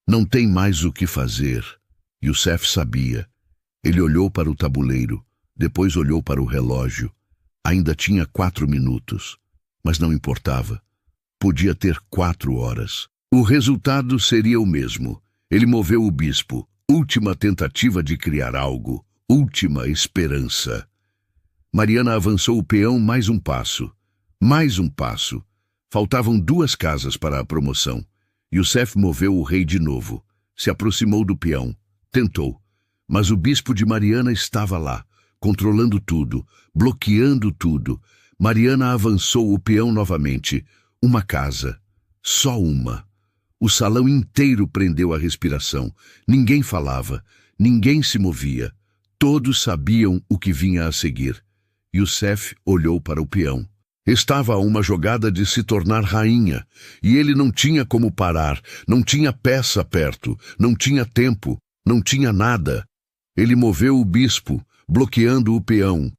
Não tem mais o que fazer. Youssef sabia. Ele olhou para o tabuleiro, depois olhou para o relógio. Ainda tinha 4 minutos, mas não importava. Podia ter 4 horas. O resultado seria o mesmo. Ele moveu o bispo. Última tentativa de criar algo. Última esperança. Mariana avançou o peão mais um passo. Mais um passo. Faltavam 2 casas para a promoção. Youssef moveu o rei de novo. Se aproximou do peão. Tentou. Mas o bispo de Mariana estava lá, controlando tudo, bloqueando tudo. Mariana avançou o peão novamente. Uma casa. Só uma. O salão inteiro prendeu a respiração. Ninguém falava. Ninguém se movia. Todos sabiam o que vinha a seguir. Youssef olhou para o peão. Estava a uma jogada de se tornar rainha, e ele não tinha como parar, não tinha peça perto, não tinha tempo, não tinha nada. Ele moveu o bispo, bloqueando o peão.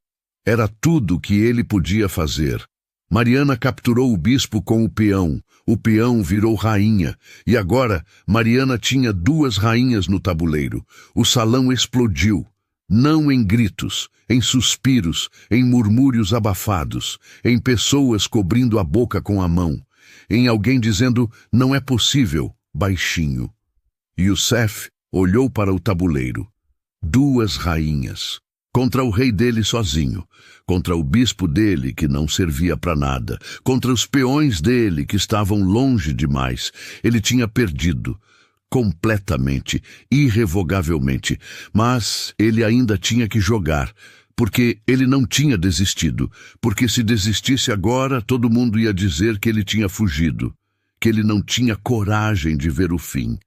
Era tudo o que ele podia fazer. Mariana capturou o bispo com o peão virou rainha, e agora Mariana tinha 2 rainhas no tabuleiro. O salão explodiu, não em gritos, em suspiros, em murmúrios abafados, em pessoas cobrindo a boca com a mão, em alguém dizendo, não é possível, baixinho. Youssef olhou para o tabuleiro. 2 rainhas. Contra o rei dele sozinho, contra o bispo dele que não servia para nada, contra os peões dele que estavam longe demais. Ele tinha perdido, completamente, irrevogavelmente, mas ele ainda tinha que jogar, porque ele não tinha desistido, porque se desistisse agora, todo mundo ia dizer que ele tinha fugido, que ele não tinha coragem de ver o fim.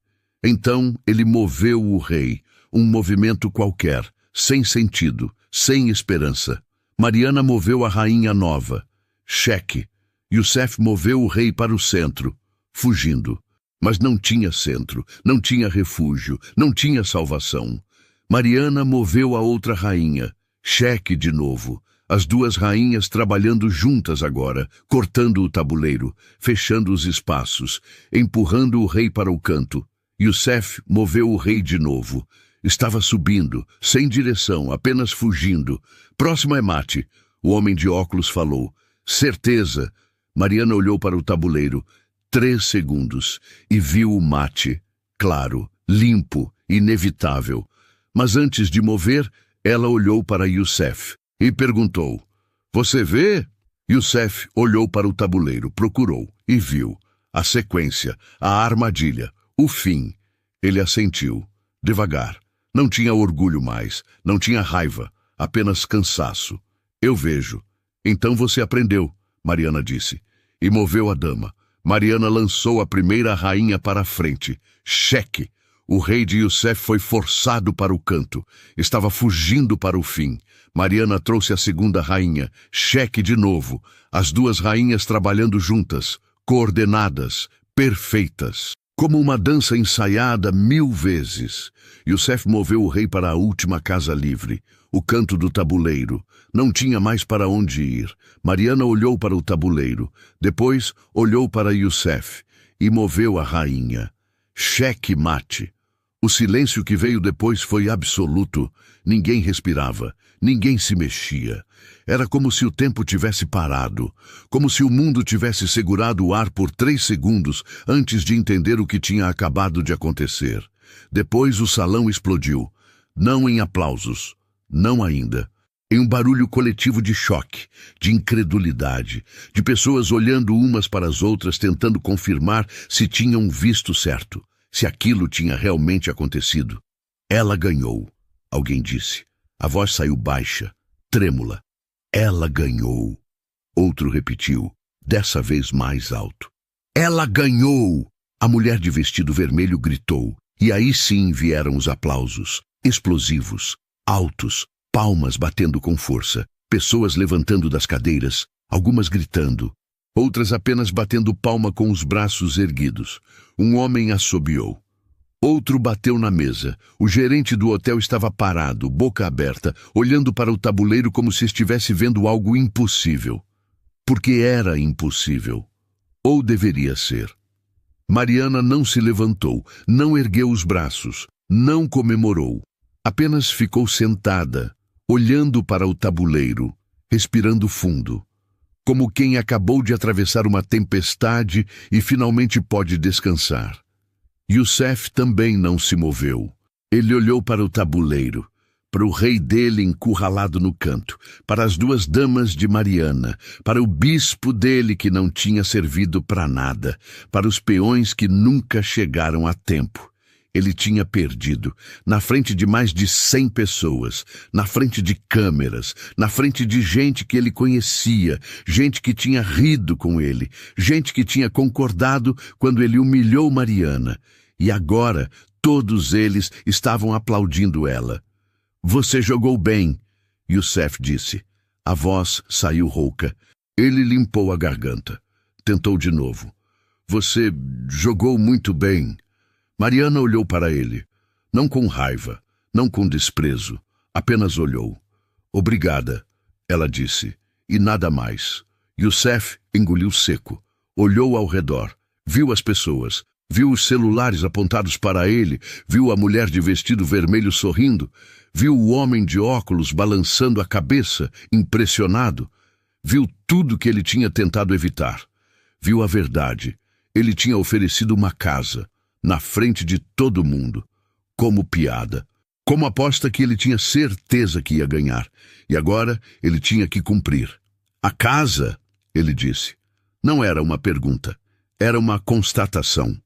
Então ele moveu o rei, um movimento qualquer, sem sentido, sem esperança. Mariana moveu a rainha nova. Cheque. Youssef moveu o rei para o centro, fugindo. Mas não tinha centro, não tinha refúgio, não tinha salvação. Mariana moveu a outra rainha. Cheque de novo. As 2 rainhas trabalhando juntas agora, cortando o tabuleiro, fechando os espaços, empurrando o rei para o canto. Youssef moveu o rei de novo. Estava subindo, sem direção, apenas fugindo. Próximo é mate. O homem de óculos falou. Certeza. Mariana olhou para o tabuleiro. 3 segundos. E viu o mate. Claro, limpo, inevitável. Mas antes de mover, ela olhou para Youssef e perguntou. Você vê? Youssef olhou para o tabuleiro, procurou e viu. A sequência, a armadilha, o fim. Ele assentiu. Devagar. Não tinha orgulho mais, não tinha raiva, apenas cansaço. Eu vejo. Então você aprendeu, Mariana disse, e moveu a dama. Mariana lançou a primeira rainha para a frente. Cheque. O rei de Youssef foi forçado para o canto. Estava fugindo para o fim. Mariana trouxe a segunda rainha. Cheque de novo. As 2 rainhas trabalhando juntas, coordenadas, perfeitas. Como uma dança ensaiada 1000 vezes. Youssef moveu o rei para a última casa livre, o canto do tabuleiro. Não tinha mais para onde ir. Mariana olhou para o tabuleiro, depois olhou para Youssef e moveu a rainha. Cheque mate. O silêncio que veio depois foi absoluto. Ninguém respirava, ninguém se mexia. Era como se o tempo tivesse parado, como se o mundo tivesse segurado o ar por 3 segundos antes de entender o que tinha acabado de acontecer. Depois o salão explodiu. Não em aplausos, não ainda. Em um barulho coletivo de choque, de incredulidade, de pessoas olhando umas para as outras tentando confirmar se tinham visto certo, se aquilo tinha realmente acontecido. Ela ganhou, alguém disse. A voz saiu baixa, trêmula. Ela ganhou. Outro repetiu, dessa vez mais alto. Ela ganhou! A mulher de vestido vermelho gritou, e aí sim vieram os aplausos, explosivos, altos, palmas batendo com força, pessoas levantando das cadeiras, algumas gritando, outras apenas batendo palma com os braços erguidos. Um homem assobiou. Outro bateu na mesa. O gerente do hotel estava parado, boca aberta, olhando para o tabuleiro como se estivesse vendo algo impossível. Porque era impossível. Ou deveria ser. Mariana não se levantou, não ergueu os braços, não comemorou. Apenas ficou sentada, olhando para o tabuleiro, respirando fundo, como quem acabou de atravessar uma tempestade e finalmente pode descansar. Youssef também não se moveu. Ele olhou para o tabuleiro, para o rei dele encurralado no canto, para as 2 damas de Mariana, para o bispo dele que não tinha servido para nada, para os peões que nunca chegaram a tempo. Ele tinha perdido, na frente de mais de 100 pessoas, na frente de câmeras, na frente de gente que ele conhecia, gente que tinha rido com ele, gente que tinha concordado quando ele humilhou Mariana. E agora, todos eles estavam aplaudindo ela. Você jogou bem, Youssef disse. A voz saiu rouca. Ele limpou a garganta. Tentou de novo. Você jogou muito bem. Mariana olhou para ele. Não com raiva, não com desprezo. Apenas olhou. Obrigada, ela disse. E nada mais. Youssef engoliu seco. Olhou ao redor. Viu as pessoas. Viu os celulares apontados para ele, viu a mulher de vestido vermelho sorrindo, viu o homem de óculos balançando a cabeça, impressionado. Viu tudo que ele tinha tentado evitar. Viu a verdade. Ele tinha oferecido uma casa, na frente de todo mundo, como piada, como aposta que ele tinha certeza que ia ganhar. E agora ele tinha que cumprir. A casa, ele disse, não era uma pergunta, era uma constatação.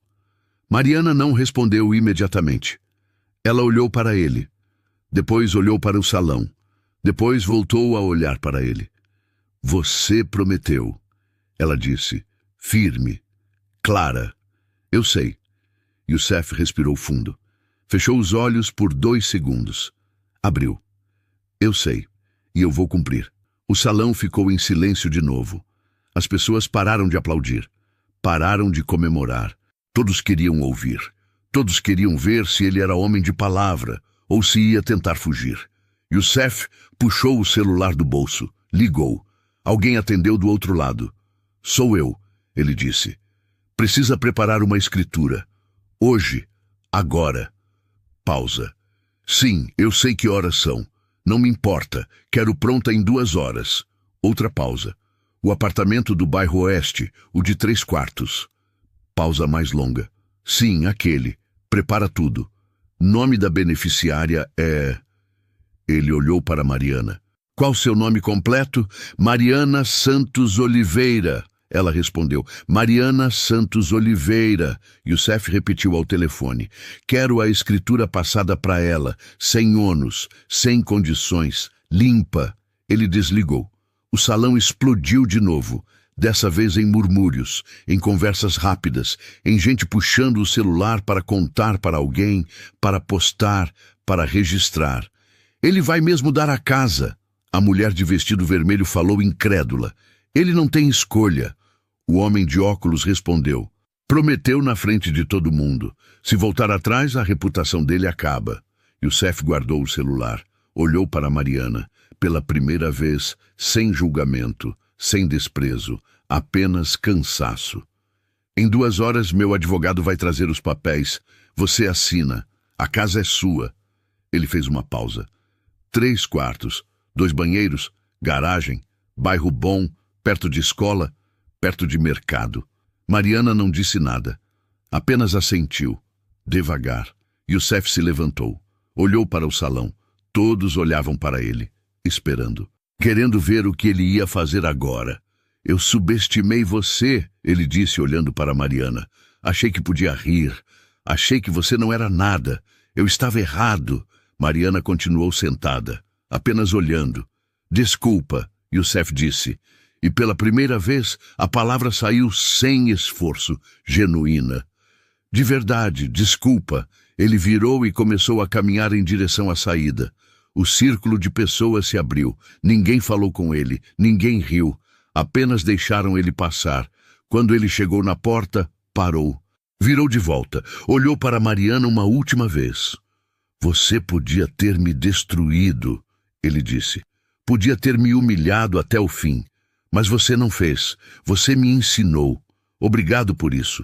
Mariana não respondeu imediatamente. Ela olhou para ele. Depois olhou para o salão. Depois voltou a olhar para ele. Você prometeu, ela disse, firme, clara. Eu sei. Youssef respirou fundo. Fechou os olhos por 2 segundos. Abriu. Eu sei, e eu vou cumprir. O salão ficou em silêncio de novo. As pessoas pararam de aplaudir. Pararam de comemorar. Todos queriam ouvir. Todos queriam ver se ele era homem de palavra ou se ia tentar fugir. Youssef puxou o celular do bolso. Ligou. Alguém atendeu do outro lado. Sou eu, ele disse. Precisa preparar uma escritura. Hoje. Agora. Pausa. Sim, eu sei que horas são. Não me importa. Quero pronta em 2 horas. Outra pausa. O apartamento do bairro Oeste, o de 3 quartos. Pausa mais longa. Sim, aquele. Prepara tudo. Nome da beneficiária é... Ele olhou para Mariana. Qual seu nome completo? Mariana Santos Oliveira. Ela respondeu. Mariana Santos Oliveira. Youssef repetiu ao telefone. Quero a escritura passada para ela, sem ônus, sem condições, limpa. Ele desligou. O salão explodiu de novo. Dessa vez em murmúrios, em conversas rápidas, em gente puxando o celular para contar para alguém, para postar, para registrar. Ele vai mesmo dar a casa. A mulher de vestido vermelho falou incrédula. Ele não tem escolha. O homem de óculos respondeu. Prometeu na frente de todo mundo. Se voltar atrás, a reputação dele acaba. Youssef guardou o celular. Olhou para Mariana. Pela primeira vez, sem julgamento. Sem desprezo, apenas cansaço. Em 2 horas, meu advogado vai trazer os papéis. Você assina. A casa é sua. Ele fez uma pausa. 3 quartos, 2 banheiros, garagem, bairro bom, perto de escola, perto de mercado. Mariana não disse nada. Apenas assentiu. Devagar. Youssef se levantou. Olhou para o salão. Todos olhavam para ele, esperando. Querendo ver o que ele ia fazer agora. Eu subestimei você, ele disse olhando para Mariana. Achei que podia rir. Achei que você não era nada. Eu estava errado. Mariana continuou sentada, apenas olhando. Desculpa, Youssef disse. E pela primeira vez, a palavra saiu sem esforço, genuína. De verdade, desculpa. Ele virou e começou a caminhar em direção à saída. O círculo de pessoas se abriu. Ninguém falou com ele, ninguém riu. Apenas deixaram ele passar. Quando ele chegou na porta, parou. Virou de volta. Olhou para Mariana uma última vez. Você podia ter me destruído, ele disse. Podia ter me humilhado até o fim. Mas você não fez. Você me ensinou. Obrigado por isso.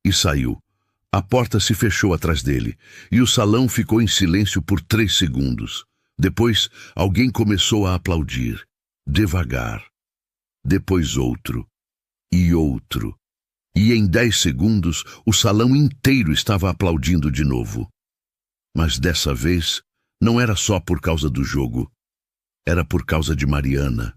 E saiu. A porta se fechou atrás dele. E o salão ficou em silêncio por 3 segundos. Depois, alguém começou a aplaudir, devagar. Depois outro, e outro. E em 10 segundos, o salão inteiro estava aplaudindo de novo. Mas dessa vez, não era só por causa do jogo. Era por causa de Mariana.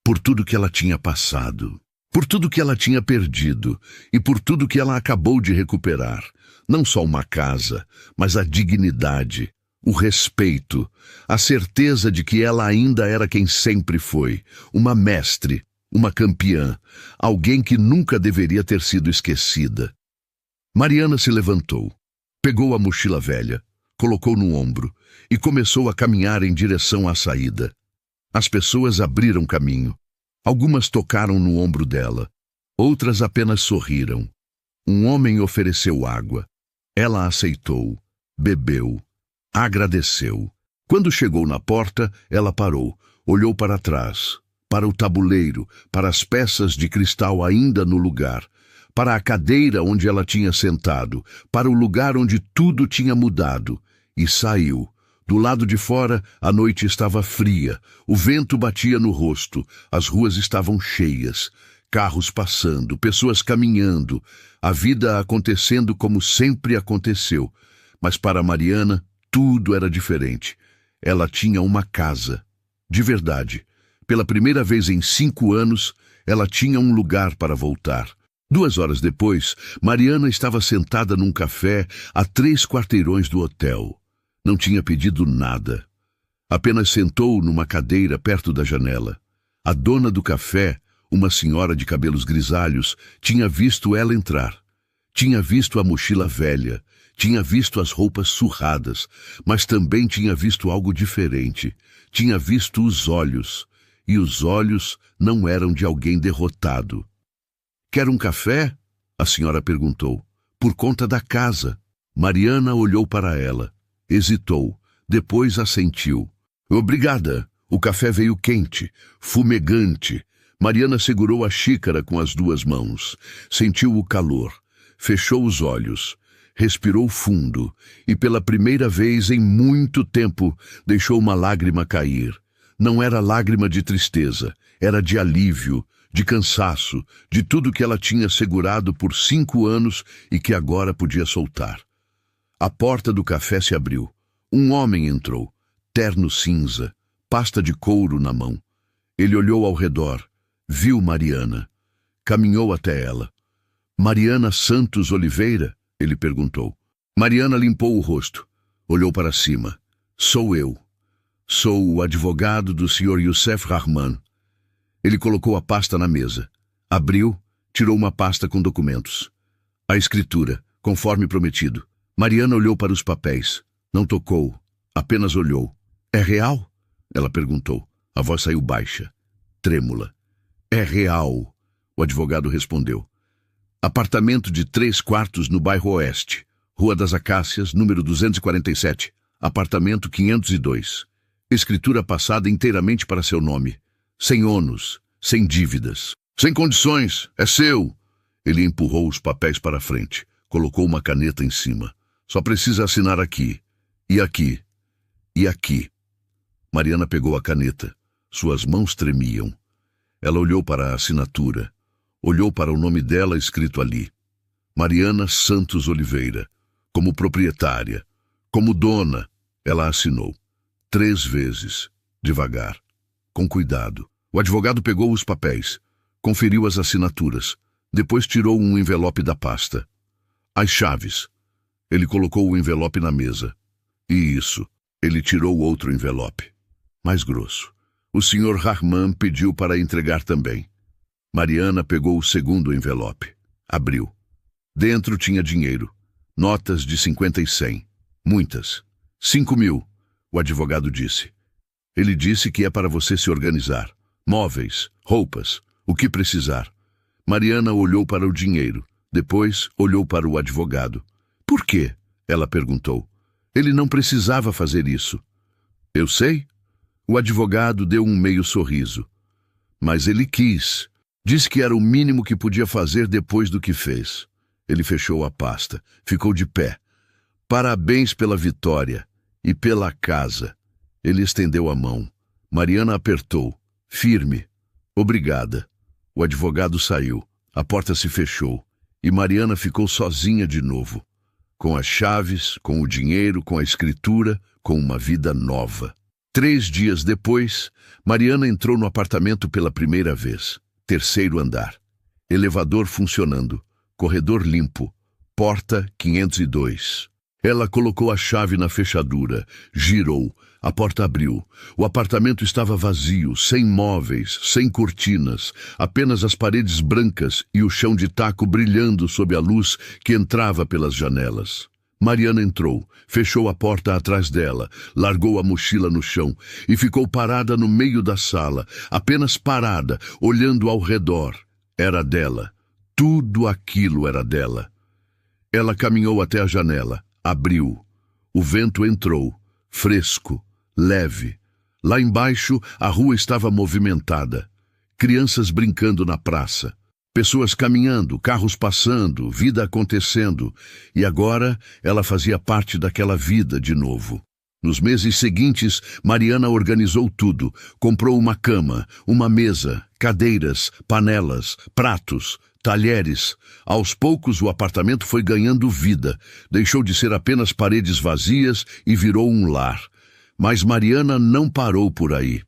Por tudo que ela tinha passado. Por tudo que ela tinha perdido. E por tudo que ela acabou de recuperar. Não só uma casa, mas a dignidade. O respeito, a certeza de que ela ainda era quem sempre foi, uma mestre, uma campeã, alguém que nunca deveria ter sido esquecida. Mariana se levantou, pegou a mochila velha, colocou no ombro e começou a caminhar em direção à saída. As pessoas abriram caminho. Algumas tocaram no ombro dela, outras apenas sorriram. Um homem ofereceu água. Ela aceitou, bebeu, agradeceu. Quando chegou na porta, ela parou, olhou para trás, para o tabuleiro, para as peças de cristal ainda no lugar, para a cadeira onde ela tinha sentado, para o lugar onde tudo tinha mudado, e saiu. Do lado de fora, a noite estava fria, o vento batia no rosto, as ruas estavam cheias, carros passando, pessoas caminhando, a vida acontecendo como sempre aconteceu. Mas para Mariana, tudo era diferente. Ela tinha uma casa. De verdade. Pela primeira vez em 5 anos, ela tinha um lugar para voltar. 2 horas depois, Mariana estava sentada num café a 3 quarteirões do hotel. Não tinha pedido nada. Apenas sentou numa cadeira perto da janela. A dona do café, uma senhora de cabelos grisalhos, tinha visto ela entrar. Tinha visto a mochila velha, tinha visto as roupas surradas, mas também tinha visto algo diferente. Tinha visto os olhos, e os olhos não eram de alguém derrotado. «Quer um café?» a senhora perguntou. «Por conta da casa». Mariana olhou para ela, hesitou, depois assentiu. «Obrigada». O café veio quente, fumegante. Mariana segurou a xícara com as 2 mãos, sentiu o calor, fechou os olhos, respirou fundo e pela primeira vez em muito tempo deixou uma lágrima cair. Não era lágrima de tristeza, era de alívio, de cansaço, de tudo que ela tinha segurado por 5 anos e que agora podia soltar. A porta do café se abriu. Um homem entrou, terno cinza, pasta de couro na mão. Ele olhou ao redor, viu Mariana, caminhou até ela. «Mariana Santos Oliveira?» ele perguntou. Mariana limpou o rosto, olhou para cima. «Sou eu. Sou o advogado do Sr. Youssef Rahman». Ele colocou a pasta na mesa. Abriu, tirou uma pasta com documentos. A escritura, conforme prometido. Mariana olhou para os papéis. Não tocou, apenas olhou. «É real?» ela perguntou. A voz saiu baixa, trêmula. «É real», o advogado respondeu. «Apartamento de 3 quartos no bairro Oeste, Rua das Acácias, número 247, apartamento 502. Escritura passada inteiramente para seu nome. Sem ônus, sem dívidas. Sem condições, é seu!» Ele empurrou os papéis para a frente, colocou uma caneta em cima. «Só precisa assinar aqui, e aqui, e aqui». Mariana pegou a caneta. Suas mãos tremiam. Ela olhou para a assinatura. Olhou para o nome dela escrito ali. Mariana Santos Oliveira. Como proprietária, como dona, ela assinou. 3 vezes, devagar, com cuidado. O advogado pegou os papéis, conferiu as assinaturas, depois tirou um envelope da pasta. As chaves. Ele colocou o envelope na mesa. E isso, ele tirou outro envelope, mais grosso. O Sr. Rahman pediu para entregar também. Mariana pegou o segundo envelope. Abriu. Dentro tinha dinheiro. Notas de 50 e 100. Muitas. 5.000, o advogado disse. Ele disse que é para você se organizar. Móveis, roupas, o que precisar. Mariana olhou para o dinheiro. Depois olhou para o advogado. Por quê? Ela perguntou. Ele não precisava fazer isso. Eu sei. O advogado deu um meio sorriso. Mas ele quis. Disse que era o mínimo que podia fazer depois do que fez. Ele fechou a pasta. Ficou de pé. Parabéns pela vitória. E pela casa. Ele estendeu a mão. Mariana apertou. Firme. Obrigada. O advogado saiu. A porta se fechou. E Mariana ficou sozinha de novo. Com as chaves, com o dinheiro, com a escritura, com uma vida nova. 3 dias depois, Mariana entrou no apartamento pela primeira vez. 3º andar. Elevador funcionando. Corredor limpo. Porta 502. Ela colocou a chave na fechadura. Girou. A porta abriu. O apartamento estava vazio, sem móveis, sem cortinas, apenas as paredes brancas e o chão de taco brilhando sob a luz que entrava pelas janelas. Mariana entrou, fechou a porta atrás dela, largou a mochila no chão e ficou parada no meio da sala, apenas parada, olhando ao redor. Era dela. Tudo aquilo era dela. Ela caminhou até a janela, abriu. O vento entrou, fresco, leve. Lá embaixo, a rua estava movimentada. Crianças brincando na praça. Pessoas caminhando, carros passando, vida acontecendo. E agora ela fazia parte daquela vida de novo. Nos meses seguintes, Mariana organizou tudo. Comprou uma cama, uma mesa, cadeiras, panelas, pratos, talheres. Aos poucos o apartamento foi ganhando vida. Deixou de ser apenas paredes vazias e virou um lar. Mas Mariana não parou por aí.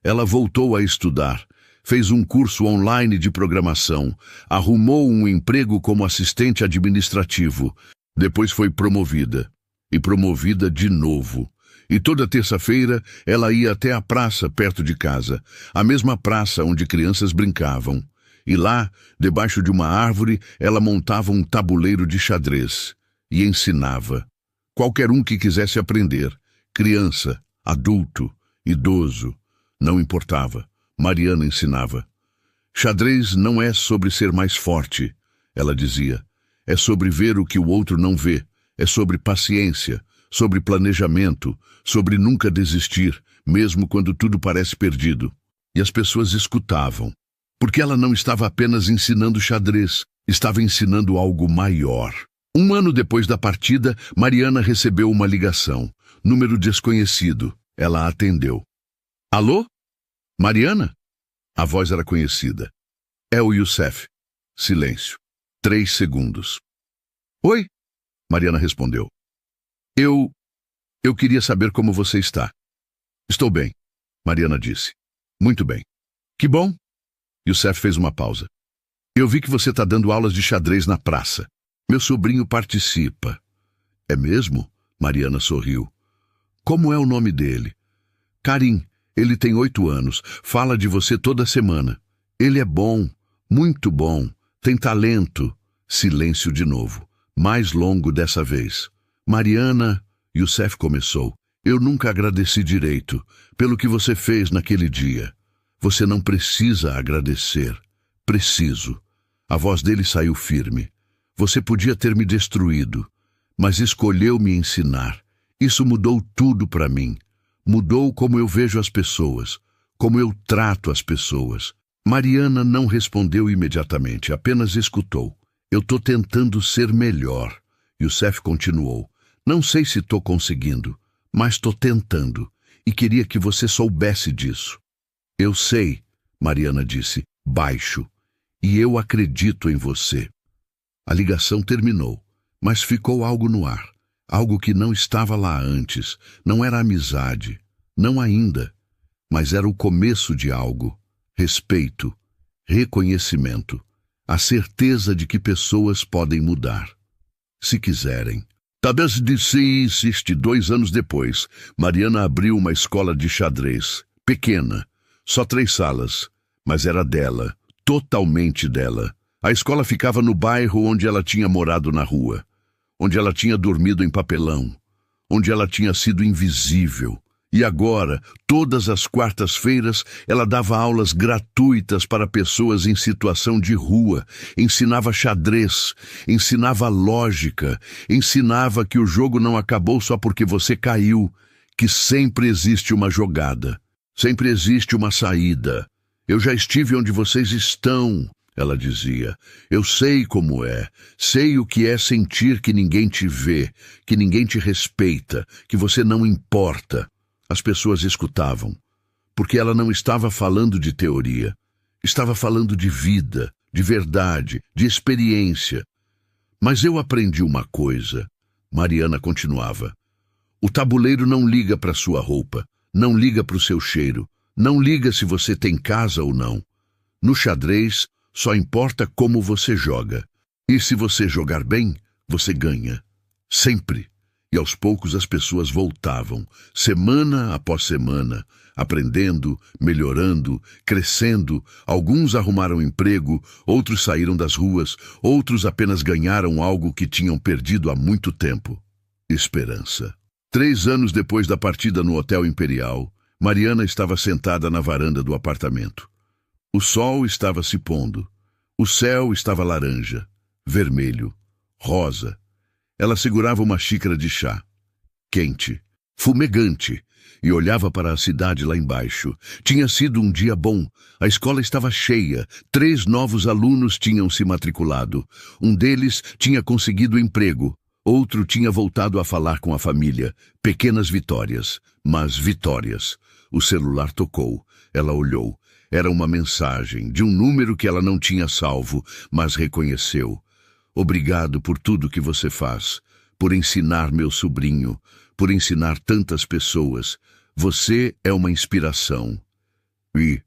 Ela voltou a estudar. Fez um curso online de programação, arrumou um emprego como assistente administrativo. Depois foi promovida. E promovida de novo. E toda terça-feira ela ia até a praça perto de casa, a mesma praça onde crianças brincavam. E lá, debaixo de uma árvore, ela montava um tabuleiro de xadrez e ensinava. Qualquer um que quisesse aprender, criança, adulto, idoso, não importava. Mariana ensinava. Xadrez não é sobre ser mais forte, ela dizia. É sobre ver o que o outro não vê. É sobre paciência, sobre planejamento, sobre nunca desistir, mesmo quando tudo parece perdido. E as pessoas escutavam. Porque ela não estava apenas ensinando xadrez, estava ensinando algo maior. 1 ano depois da partida, Mariana recebeu uma ligação. Número desconhecido. Ela atendeu. Alô? Mariana? A voz era conhecida. É o Youssef. Silêncio. 3 segundos. Oi? Mariana respondeu. Eu queria saber como você está. Estou bem, Mariana disse. Muito bem. Que bom. Youssef fez uma pausa. Eu vi que você está dando aulas de xadrez na praça. Meu sobrinho participa. É mesmo? Mariana sorriu. Como é o nome dele? Karim. Ele tem 8 anos, fala de você toda semana. Ele é bom, muito bom, tem talento. Silêncio de novo, mais longo dessa vez. Mariana, Youssef começou. Eu nunca agradeci direito pelo que você fez naquele dia. Você não precisa agradecer. Preciso. A voz dele saiu firme. Você podia ter me destruído, mas escolheu me ensinar. Isso mudou tudo para mim. Mudou como eu vejo as pessoas, como eu trato as pessoas. Mariana não respondeu imediatamente, apenas escutou. Eu tô tentando ser melhor. Youssef continuou. Não sei se tô conseguindo, mas tô tentando. E queria que você soubesse disso. Eu sei, Mariana disse, baixo. E eu acredito em você. A ligação terminou, mas ficou algo no ar. Algo que não estava lá antes. Não era amizade. Não ainda. Mas era o começo de algo. Respeito. Reconhecimento. A certeza de que pessoas podem mudar. Se quiserem. Talvez insiste 2 anos depois. Mariana abriu uma escola de xadrez. Pequena. Só 3 salas. Mas era dela. Totalmente dela. A escola ficava no bairro onde ela tinha morado na rua. Onde ela tinha dormido em papelão, onde ela tinha sido invisível. E agora, todas as quartas-feiras, ela dava aulas gratuitas para pessoas em situação de rua, ensinava xadrez, ensinava lógica, ensinava que o jogo não acabou só porque você caiu, que sempre existe uma jogada, sempre existe uma saída. Eu já estive onde vocês estão. Ela dizia, eu sei como é, sei o que é sentir que ninguém te vê, que ninguém te respeita, que você não importa. As pessoas escutavam, porque ela não estava falando de teoria, estava falando de vida, de verdade, de experiência. Mas eu aprendi uma coisa, Mariana continuava. O tabuleiro não liga para sua roupa, não liga para o seu cheiro, não liga se você tem casa ou não. No xadrez, só importa como você joga. E se você jogar bem, você ganha. Sempre. E aos poucos as pessoas voltavam, semana após semana, aprendendo, melhorando, crescendo. Alguns arrumaram emprego, outros saíram das ruas, outros apenas ganharam algo que tinham perdido há muito tempo. esperança. 3 anos depois da partida no Hotel Imperial, Mariana estava sentada na varanda do apartamento. O sol estava se pondo. O céu estava laranja, vermelho, rosa. Ela segurava uma xícara de chá, quente, fumegante, e olhava para a cidade lá embaixo. Tinha sido um dia bom. A escola estava cheia. 3 novos alunos tinham se matriculado. Um deles tinha conseguido emprego. Outro tinha voltado a falar com a família. Pequenas vitórias, mas vitórias. O celular tocou. Ela olhou. Era uma mensagem de um número que ela não tinha salvo, mas reconheceu. Obrigado por tudo que você faz, por ensinar meu sobrinho, por ensinar tantas pessoas. Você é uma inspiração. E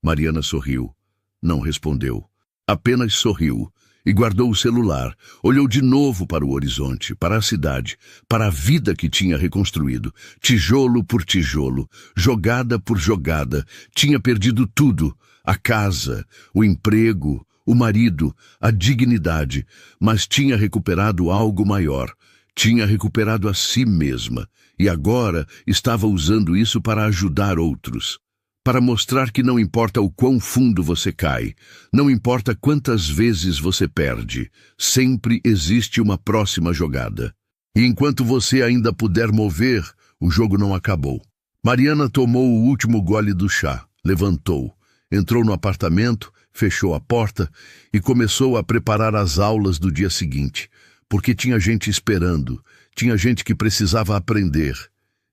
Mariana sorriu. Não respondeu. Apenas sorriu e guardou o celular. Olhou de novo para o horizonte, para a cidade, para a vida que tinha reconstruído. Tijolo por tijolo, jogada por jogada. Tinha perdido tudo. A casa, o emprego, o marido, a dignidade. Mas tinha recuperado algo maior. Tinha recuperado a si mesma. E agora estava usando isso para ajudar outros. Para mostrar que não importa o quão fundo você cai, não importa quantas vezes você perde, sempre existe uma próxima jogada. E enquanto você ainda puder mover, o jogo não acabou. Mariana tomou o último gole do chá, levantou, entrou no apartamento, fechou a porta e começou a preparar as aulas do dia seguinte, porque tinha gente esperando, tinha gente que precisava aprender.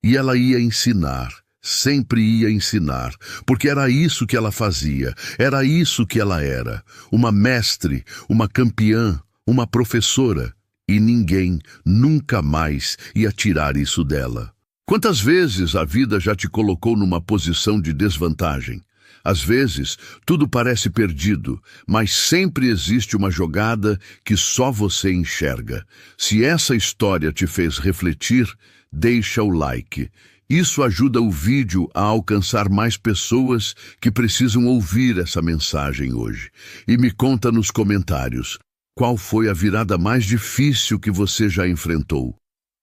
E ela ia ensinar. Sempre ia ensinar, porque era isso que ela fazia, era isso que ela era, uma mestre, uma campeã, uma professora, e ninguém nunca mais ia tirar isso dela. Quantas vezes a vida já te colocou numa posição de desvantagem? Às vezes, tudo parece perdido, mas sempre existe uma jogada que só você enxerga. Se essa história te fez refletir, deixa o like. Isso ajuda o vídeo a alcançar mais pessoas que precisam ouvir essa mensagem hoje. E me conta nos comentários, qual foi a virada mais difícil que você já enfrentou?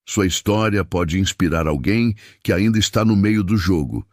Sua história pode inspirar alguém que ainda está no meio do jogo.